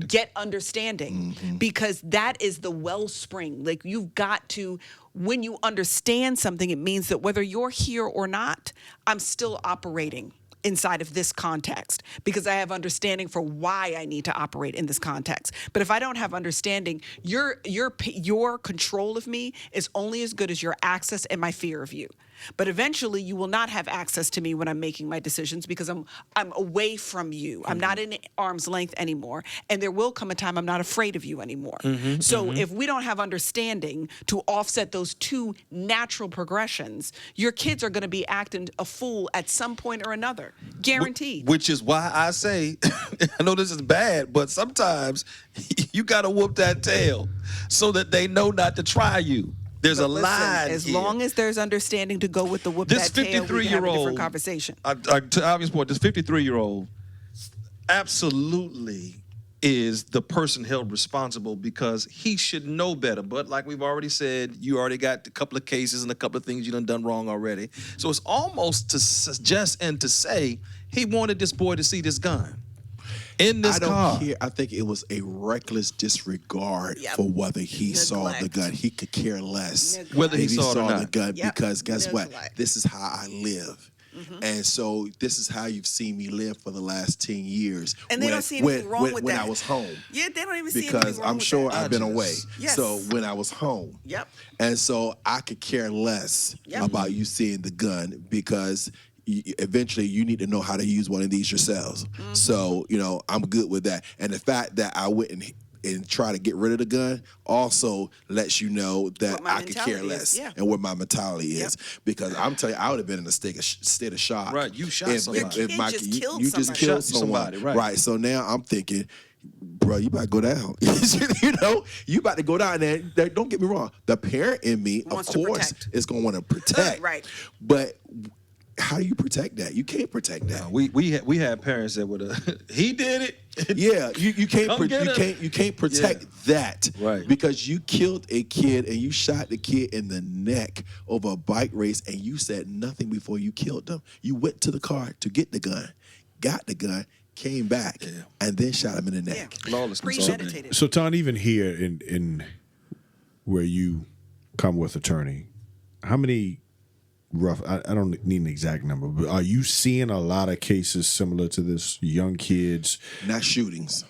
get understanding, because that is the wellspring. Like, you've got to, when you understand something, it means that whether you're here or not, I'm still operating inside of this context because I have understanding for why I need to operate in this context. But if I don't have understanding, your control of me is only as good as your access and my fear of you. But eventually you will not have access to me when I'm making my decisions because I'm away from you. I'm not in arm's length anymore. And there will come a time I'm not afraid of you anymore. So if we don't have understanding to offset those two natural progressions, your kids are going to be acting a fool at some point or another. Guaranteed. Which is why I say, I know this is bad, but sometimes you got to whoop that tail so that they know not to try you. There's a line as here. long as there's understanding to go with the whoop This that tail, we can have a different conversation. To obvious point, this 53-year-old absolutely is the person held responsible because he should know better. But like we've already said, you already got a couple of cases and a couple of things you done wrong already. So it's almost to suggest and to say he wanted this boy to see this gun in this car. I think it was a reckless disregard for whether he saw the gun. He could care less whether he saw it or not. The gun because guess what? This is how I live. And so this is how you've seen me live for the last 10 years. And they don't see anything wrong with that. When I was home. Yeah, they don't even see anything wrong because I'm sure I've been away. Yes. So when I was home. Yep. And so I could care less about you seeing the gun because eventually you need to know how to use one of these yourselves. So, I'm good with that. And the fact that I went and try to get rid of the gun also lets you know that I could care less and what my mentality is. Because I'm telling you, I would have been in a state of shock. Right, you shot somebody. You just killed someone. Right, so now I'm thinking, bro, you about to go down. You about to go down there. Don't get me wrong. The parent in me, of course, is going to want to protect. Right. But how do you protect that? You can't protect that. No, we had parents that would have. He did it. Yeah, you can't protect that, right? Because you killed a kid and you shot the kid in the neck over a bike race, and you said nothing before you killed them. You went to the car to get the gun, got the gun, came back, and then shot him in the neck. Lawless, premeditated. So, Ton, even here in where you come with attorney, how many rough, I don't need an exact number, but are you seeing a lot of cases similar to this? Young kids, not shootings,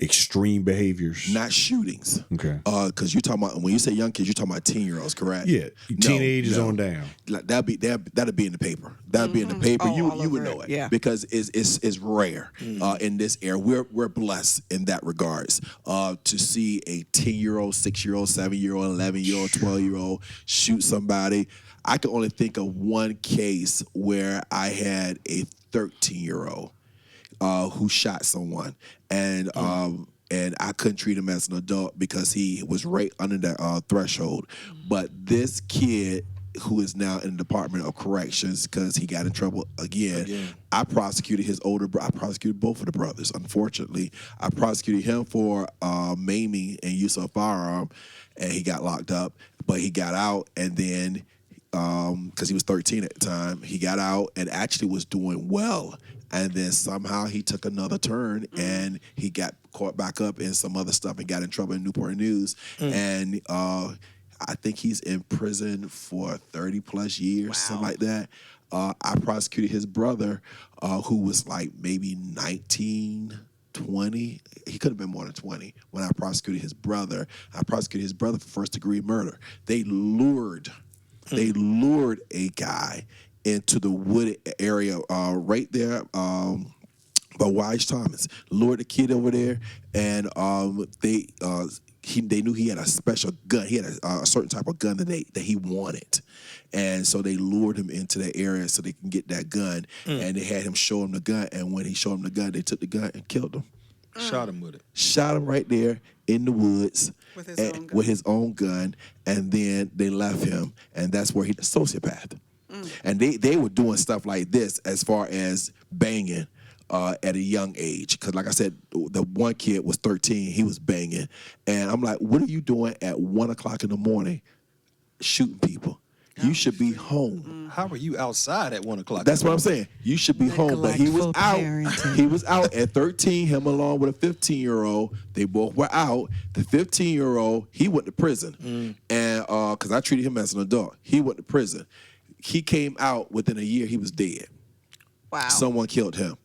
extreme behaviors, not shootings. Okay, because you're talking about, when you say young kids, you're talking about 10-year-olds, correct? Yeah, teenagers on down. That'd be in the paper. That'd be in the paper. You would know it, because it's rare in this era. We're blessed in that regards to see a 10-year-old, 6-year-old, 7-year-old, 11-year-old, 12-year-old shoot somebody. I can only think of one case where I had a 13-year-old who shot someone, and I couldn't treat him as an adult because he was right under that threshold. But this kid, who is now in the Department of Corrections because he got in trouble again. I prosecuted his older brother. I prosecuted both of the brothers, unfortunately. I prosecuted him for maiming and use of a firearm, and he got locked up. But he got out, and then because he was 13 at the time, he got out and actually was doing well. And then somehow he took another turn and he got caught back up in some other stuff and got in trouble in Newport News. And I think he's in prison for 30 plus years, something like that. I prosecuted his brother, who was like maybe 19, 20. He could have been more than 20 when I prosecuted his brother. I prosecuted his brother for first-degree murder. They lured a guy into the wooded area right there by Wise Thomas. Lured the kid over there, and they knew he had a special gun. He had a certain type of gun that he wanted, and so they lured him into that area so they can get that gun. And they had him show him the gun. And when he showed him the gun, they took the gun and killed him. Shot him with it. Shot him right there in the woods with his own gun. And then they left him, and that's where he's a sociopath. And they were doing stuff like this as far as banging. At a young age, because like I said, the one kid was 13, he was banging, and I'm like, what are you doing at 1 o'clock in the morning shooting people? You should be home. How are you outside at 1 o'clock? That's what I'm saying. You should be home. But he was Neglectful out. parenting. He was out at 13, him along with a 15-year-old. They both were out. The 15-year-old, he went to prison. And because I treated him as an adult. He went to prison. He came out within a year, he was dead. Wow. Someone killed him.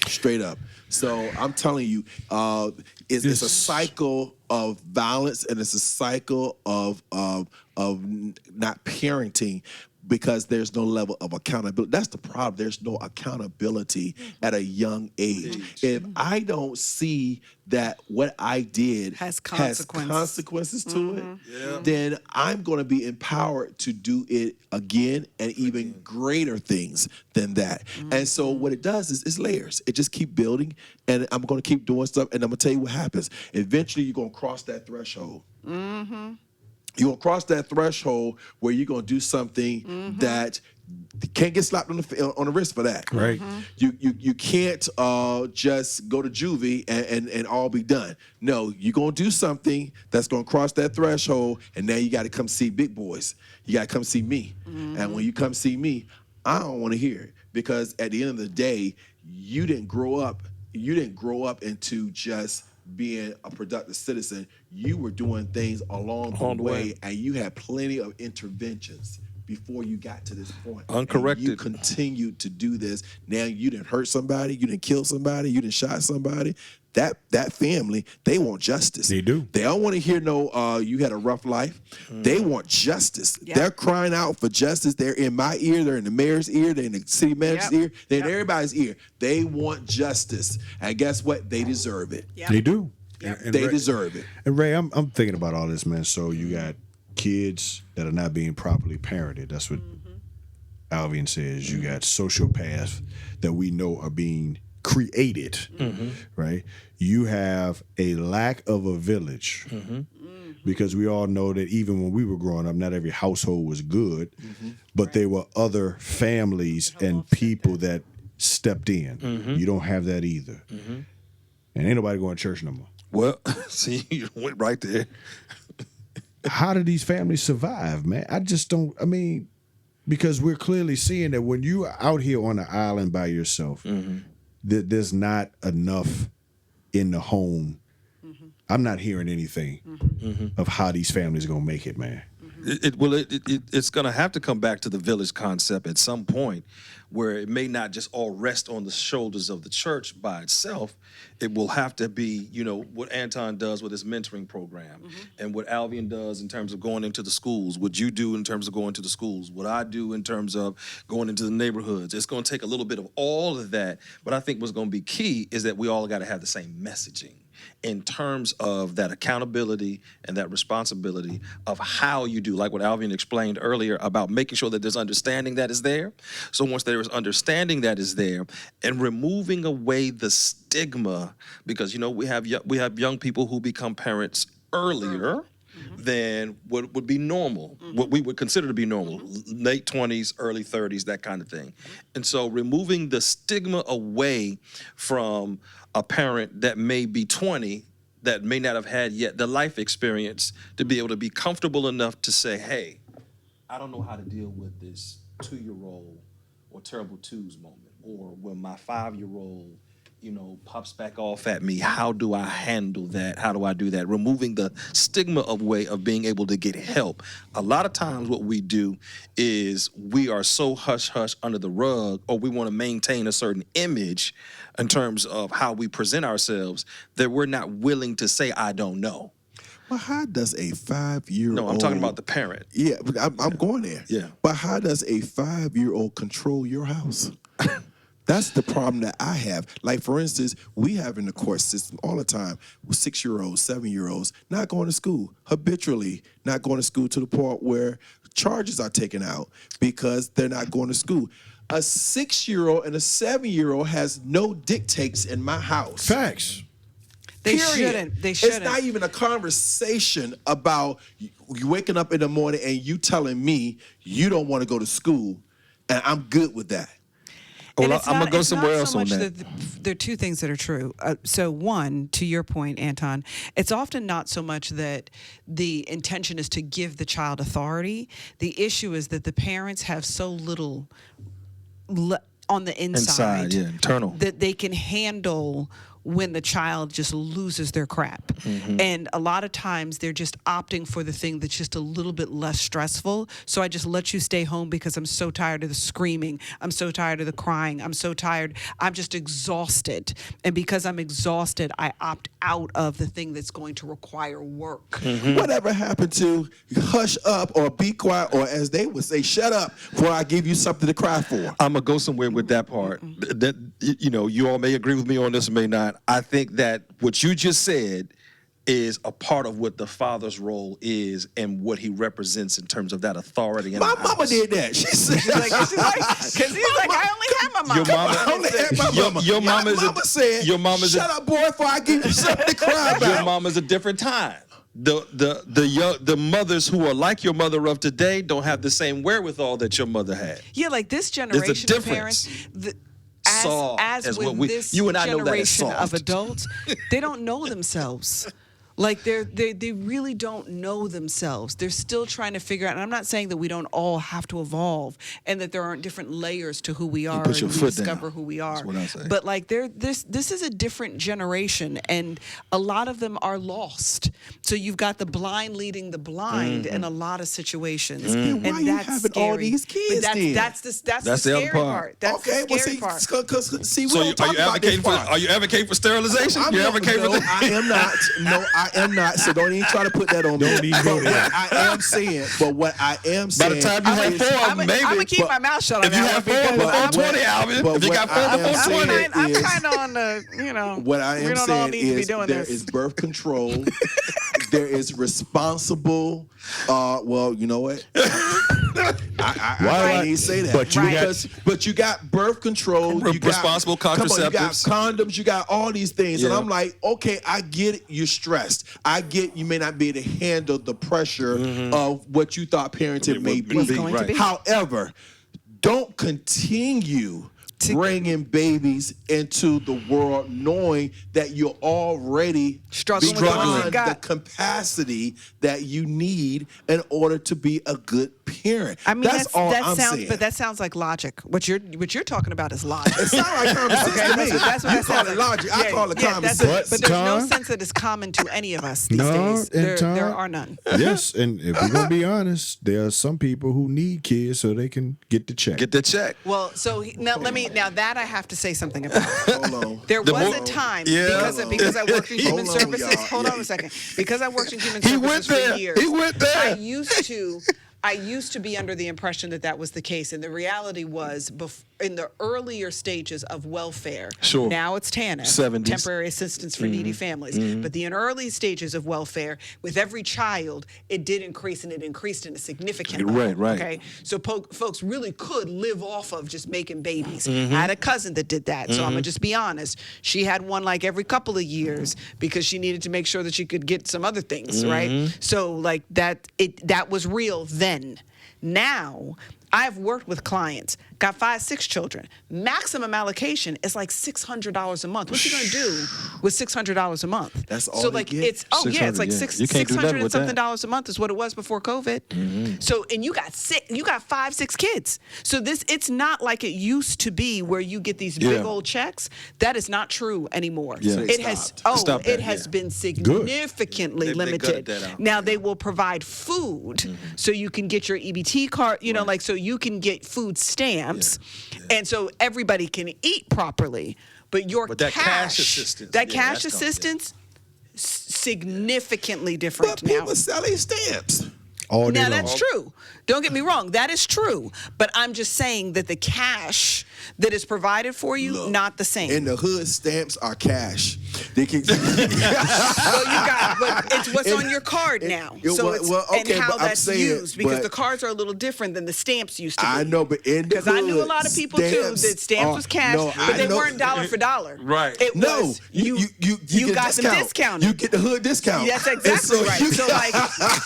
Straight up. So I'm telling you, it's a cycle of violence, and it's a cycle of not parenting, because there's no level of accountability. That's the problem. There's no accountability at a young age. If I don't see that what I did Has consequences to it, then I'm going to be empowered to do it again and even greater things than that. And so what it does is it's layers. It just keep building, and I'm going to keep doing stuff, and I'm going to tell you what happens. Eventually, you're going to cross that threshold. You're going to cross that threshold where you're going to do something that can't get slapped on the wrist for that. Right. You can't just go to juvie and all be done. No, you're going to do something that's going to cross that threshold, and now you got to come see big boys. You got to come see me. And when you come see me, I don't want to hear it, because at the end of the day, you didn't grow up into just being a productive citizen. You were doing things along the way, and you had plenty of interventions before you got to this point. Uncorrected. And you continued to do this. Now you didn't hurt somebody, you didn't kill somebody, you didn't shot somebody. That family, they want justice. They do. They don't want to hear you had a rough life. They want justice. Yep. They're crying out for justice. They're in my ear. They're in the mayor's ear. They're in the city manager's ear. They're in everybody's ear. They want justice. And guess what? They deserve it. Yep. They do. Yep. And They Ray, deserve it. And Ray, I'm thinking about all this, man. So you got kids that are not being properly parented. That's what Alvin says. You got sociopaths that we know are being created, right? You have a lack of a village, because we all know that even when we were growing up, not every household was good, but there were other families and people that stepped in. You don't have that either. And ain't nobody going to church no more. Well, see, you went right there. How do these families survive, man? I just don't, because we're clearly seeing that when you are out here on the island by yourself, that there's not enough in the home. I'm not hearing anything of how these families are going to make it, man. It's going to have to come back to the village concept at some point, where it may not just all rest on the shoulders of the church by itself. It will have to be, what Anton does with his mentoring program, and what Alvian does in terms of going into the schools, what you do in terms of going to the schools, what I do in terms of going into the neighborhoods. It's going to take a little bit of all of that, but I think what's going to be key is that we all got to have the same messaging in terms of that accountability and that responsibility of how you do, like what Alvin explained earlier about making sure that there's understanding that is there. So once there is understanding that is there, and removing away the stigma, because we have young people who become parents earlier than what would be normal, what we would consider to be normal, late 20s, early 30s, that kind of thing. And so removing the stigma away from a parent that may be 20, that may not have had yet the life experience to be able to be comfortable enough to say, hey, I don't know how to deal with this 2-year-old or terrible twos moment, or when my 5-year-old pops back off at me. How do I handle that? How do I do that? Removing the stigma of being able to get help. A lot of times what we do is we are so hush-hush under the rug, or we want to maintain a certain image in terms of how we present ourselves, that we're not willing to say, I don't know. Well, how does a 5-year-old... No, I'm talking about the parent. Yeah, but I'm going there. Yeah. But how does a 5-year-old control your house? That's the problem that I have. Like, for instance, we have in the court system all the time 6-year-olds, 7-year-olds not going to school, habitually not going to school to the point where charges are taken out because they're not going to school. A 6-year-old and a 7-year-old has no dictates in my house. Facts. They Period. shouldn't. They shouldn't. It's not even a conversation about you waking up in the morning and you telling me you don't want to go to school, and I'm good with that. And Well, it's I'm not- gonna go it's somewhere not else so on much that. There are two things that are true. So one, to your point, Anton, it's often not so much that the intention is to give the child authority. The issue is that the parents have so little on the inside, internal, that they can handle when the child just loses their crap. Mm-hmm. And a lot of times they're just opting for the thing that's just a little bit less stressful. So I just let you stay home because I'm so tired of the screaming. I'm so tired of the crying. I'm so tired. I'm just exhausted. And because I'm exhausted, I opt out of the thing that's going to require work. Mm-hmm. Whatever happened to hush up or be quiet, or as they would say, shut up before I give you something to cry for? I'm gonna go somewhere with that part. That you all may agree with me on this, or may not. I think that what you just said is a part of what the father's role is and what he represents in terms of that authority. In My the mama house. did that. She said, Because he's like, I only have my mom. Your mama- I only had my mama. Your mama is a- mama said, your mama's a- shut up, boy, before I give you something to cry about. Your mom is a different time. The mothers who are like your mother of today don't have the same wherewithal that your mother had. Yeah, like this generation of difference. parents, Soft as as with what we- this you and I know that as generation of soft. adults, they don't know themselves. Like they really don't know themselves. They're still trying to figure out. And I'm not saying that we don't all have to evolve and that there aren't different layers to who we are put your and we foot down. discover who we are. That's what I say. But like this is a different generation, and a lot of them are lost. So you've got the blind leading the blind in a lot of situations, Then why and you that's having scary. all these But kids then? that's the That's the scary other part. part. That's Okay, the well, scary see, part. because see, we So don't talk about this part. are you advocating for sterilization? I'm You not- advocating no, for that? I am not. No, I am not. So don't even try to put that on me. Don't even go But there. what I am saying, By the time you have is- 4 of I'm them, maybe. gonna keep my mouth shut on if you that have one 4 because before I'm- 20, Alvin. but If you what got I 4 am before saying 20. I'm is- kind of on the, what I we am don't all saying need to be is doing there this. is birth control. There is responsible. Well, you know what? I can't even say that. But you Right. got But you got birth control. You got, Responsible come on, you got contraceptives. condoms. You got all these things, and Yeah. I'm like, okay, I get it. You're stressed. I get you may not be able to handle the pressure of what you thought parenting may be. Was going to be. However, don't continue bringing babies into the world knowing that you're already Struggling with the ones beyond you got. the capacity that you need in order to be a good parent. I mean, that's all that I'm sounds, saying. but that sounds like logic. What you're talking about is logic. It sounds like common sense Okay, to me. that's what You that call sounds it like. logic. I call it common that's sense. But there's no Tom? sense that is common to any of us these No, days. and Tom? There are none. Yes, and if we're gonna be honest, there are some people who need kids so they can get the check. Get the check. Well, so now that I have to say something about. Hold on. There The was more- a time Yeah. because I worked in human Hold on, services. y'all. Hold Yeah. on a second. Because I worked in human He services went for there. years. He went there. I used to be under the impression that was the case, and the reality was in the earlier stages of welfare. Sure. Now it's TANF, 70s. temporary assistance for needy families. But the early stages of welfare, with every child, it did increase, and it increased in a significant level. Right. Okay, so folks really could live off of just making babies. I had a cousin that did that, so I'm gonna just be honest. She had one like every couple of years because she needed to make sure that she could get some other things, right? So like that was real then. Now, I've worked with clients, got 5, 6 children. Maximum allocation is like $600 a month. What you gonna do with $600 a month? That's all So they like get? it's it's like 600, yeah. You can't do nothing 600 and with something that. dollars a month is what it was before COVID. So and you got 5, 6 kids. So it's not like it used to be where you get these big Yeah. old checks. That is not true anymore. Yeah. So they it has stopped. Stopped it that, has yeah. been significantly They limited. gutted that out. Now they will provide food so you can get your EBT card, like so you can get food stamps. And so everybody can eat properly. But that cash assistance, that yeah, cash that's gone, yeah. assistance significantly different But now. people selling stamps. all day Now, long. that's true. Don't get me wrong. That is true. But I'm just saying that the cash that is provided for you, Look, not the same. In the hood, stamps are cash. They can. Well, but it's what's on your card now. So it's, okay, and how but I'm that's saying, used, because but the cards are a little different than the stamps used to be. I know, but in the Because I knew a hood, lot of people too that stamps was cash, no, but they I know- weren't dollar for dollar. Right. It No, was you get got a them discount. discounted. You get the hood discount. That's And exactly right. you- So like,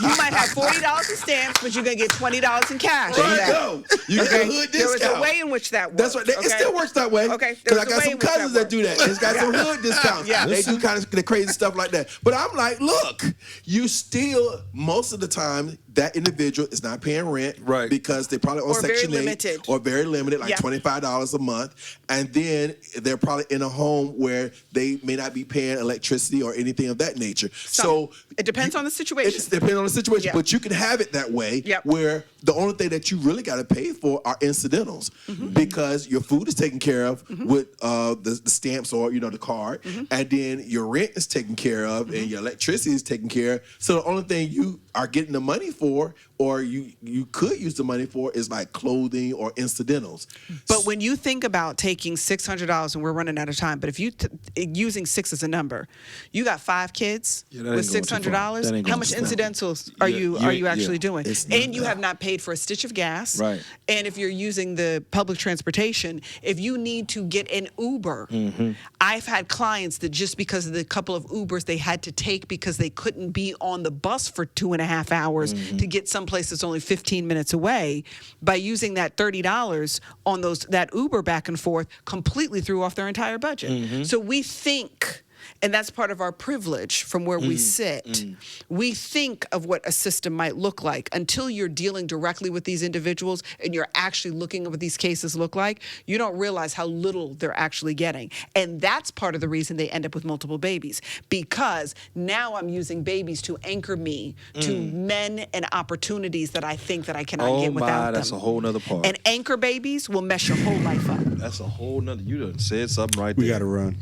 you might have $40 in stamps, but you're gonna get $20 in cash. There you back. go. You get the hood There discount. was a way in which that worked. That's right. It okay? still works that way. Okay. Because There I was a got way some in which cousins that do that. It's got some hood discounts. Yeah. They do kind of the crazy stuff like that. But I'm like, look, you still, most of the time, that individual is not paying rent. Right. Because they're probably on Or very Section 8. limited. Or very limited, like Yeah. $25 a month. And then they're probably in a home where they may not be paying electricity or anything of that nature. So it depends on the situation. It depends on the situation. Yeah. But you can have it that way Yep. where the only thing that you really got to pay for are incidentals because your food is taken care of with the stamps or the card, and then your rent is taken care of and your electricity is taken care of. So the only thing you are getting the money for, or you could use the money for, is like clothing or incidentals. But when you think about taking $600, and we're running out of time, but if you using 6 as a number, you got 5 kids Yeah, that with ain't going too far. $600. That ain't How going much too far. incidentals are Yeah, you actually doing? It's And not you that. have not paid for a stitch of gas. Right. And if you're using the public transportation, if you need to get an Uber, Mm-hmm. I've had clients that just because of the couple of Ubers they had to take because they couldn't be on the bus for 2.5 hours Mm-hmm. to get someplace that's only 15 minutes away, by using that $30 on that Uber back and forth, completely threw off their entire budget. Mm-hmm. So we think, and that's part of our privilege from where we sit, we think of what a system might look like. Until you're dealing directly with these individuals and you're actually looking at what these cases look like, you don't realize how little they're actually getting. And that's part of the reason they end up with multiple babies, because now I'm using babies to anchor me to men and opportunities that I think that I cannot get without them. That's a whole nother part. And anchor babies will mess your whole life up. That's a whole nother. You done said something right We there. got to run.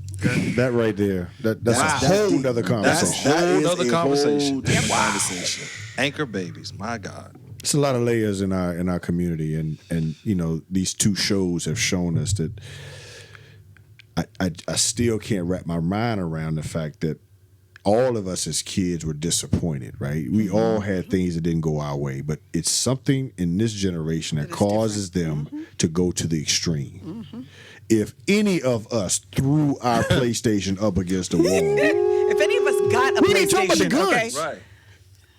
That right there. That's That's a whole deep. nother That's conversation. a whole is nother a conversation. whole different conversation. Anchor babies. My God. It's a lot of layers in our community, and these 2 shows have shown us that I still can't wrap my mind around the fact that all of us as kids were disappointed, right? We all had things that didn't go our way, but it's something in this generation that causes them to go to the extreme. If any of us threw our PlayStation up against the wall, If any of us got a We ain't talking about the PlayStation, guns. okay? Right.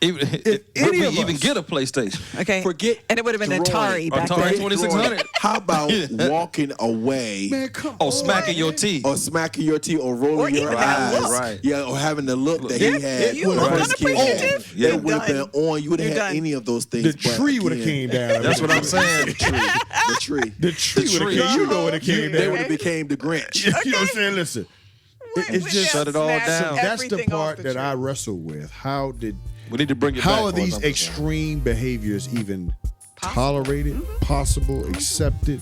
Even any we of even us- get a PlayStation. Okay. Forget and it would have been Droid. Atari back Atari then. 2600. How about walking away? man, come Oh, on, smacking your man. teeth. Or smacking your teeth, or rolling Or your even that eyes, look. Right. Yeah, or having the look that he had. You when the look first kid had. unappreciative, Yeah. you're It would have been done. on. You would have You're had done. any of those things. The but tree would have again, came down. That's what I'm saying. The tree. The tree The would have tree. came. You know what it came They down. would have became the Grinch. You know what I'm saying? Listen, it's We just Shut it all smashed down. that's the everything off part the that tree. I wrestle with. How We need to bring it back. are for these another extreme behaviors even tolerated, possible, accepted?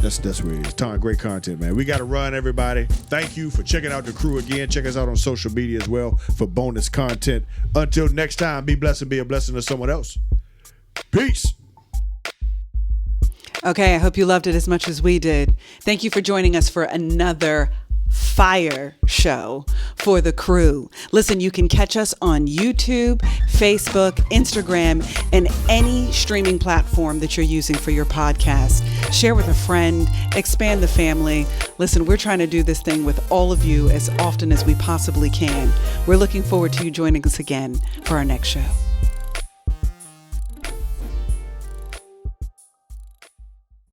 That's where it is. Tom, great content, man. We got to run, everybody. Thank you for checking out the crew again. Check us out on social media as well for bonus content. Until next time, be blessed and be a blessing to someone else. Peace. Okay, I hope you loved it as much as we did. Thank you for joining us for another fire show for the crew. Listen, you can catch us on YouTube, Facebook, Instagram, and any streaming platform that you're using for your podcast. Share with a friend, expand the family. Listen, we're trying to do this thing with all of you as often as we possibly can. We're looking forward to you joining us again for our next show.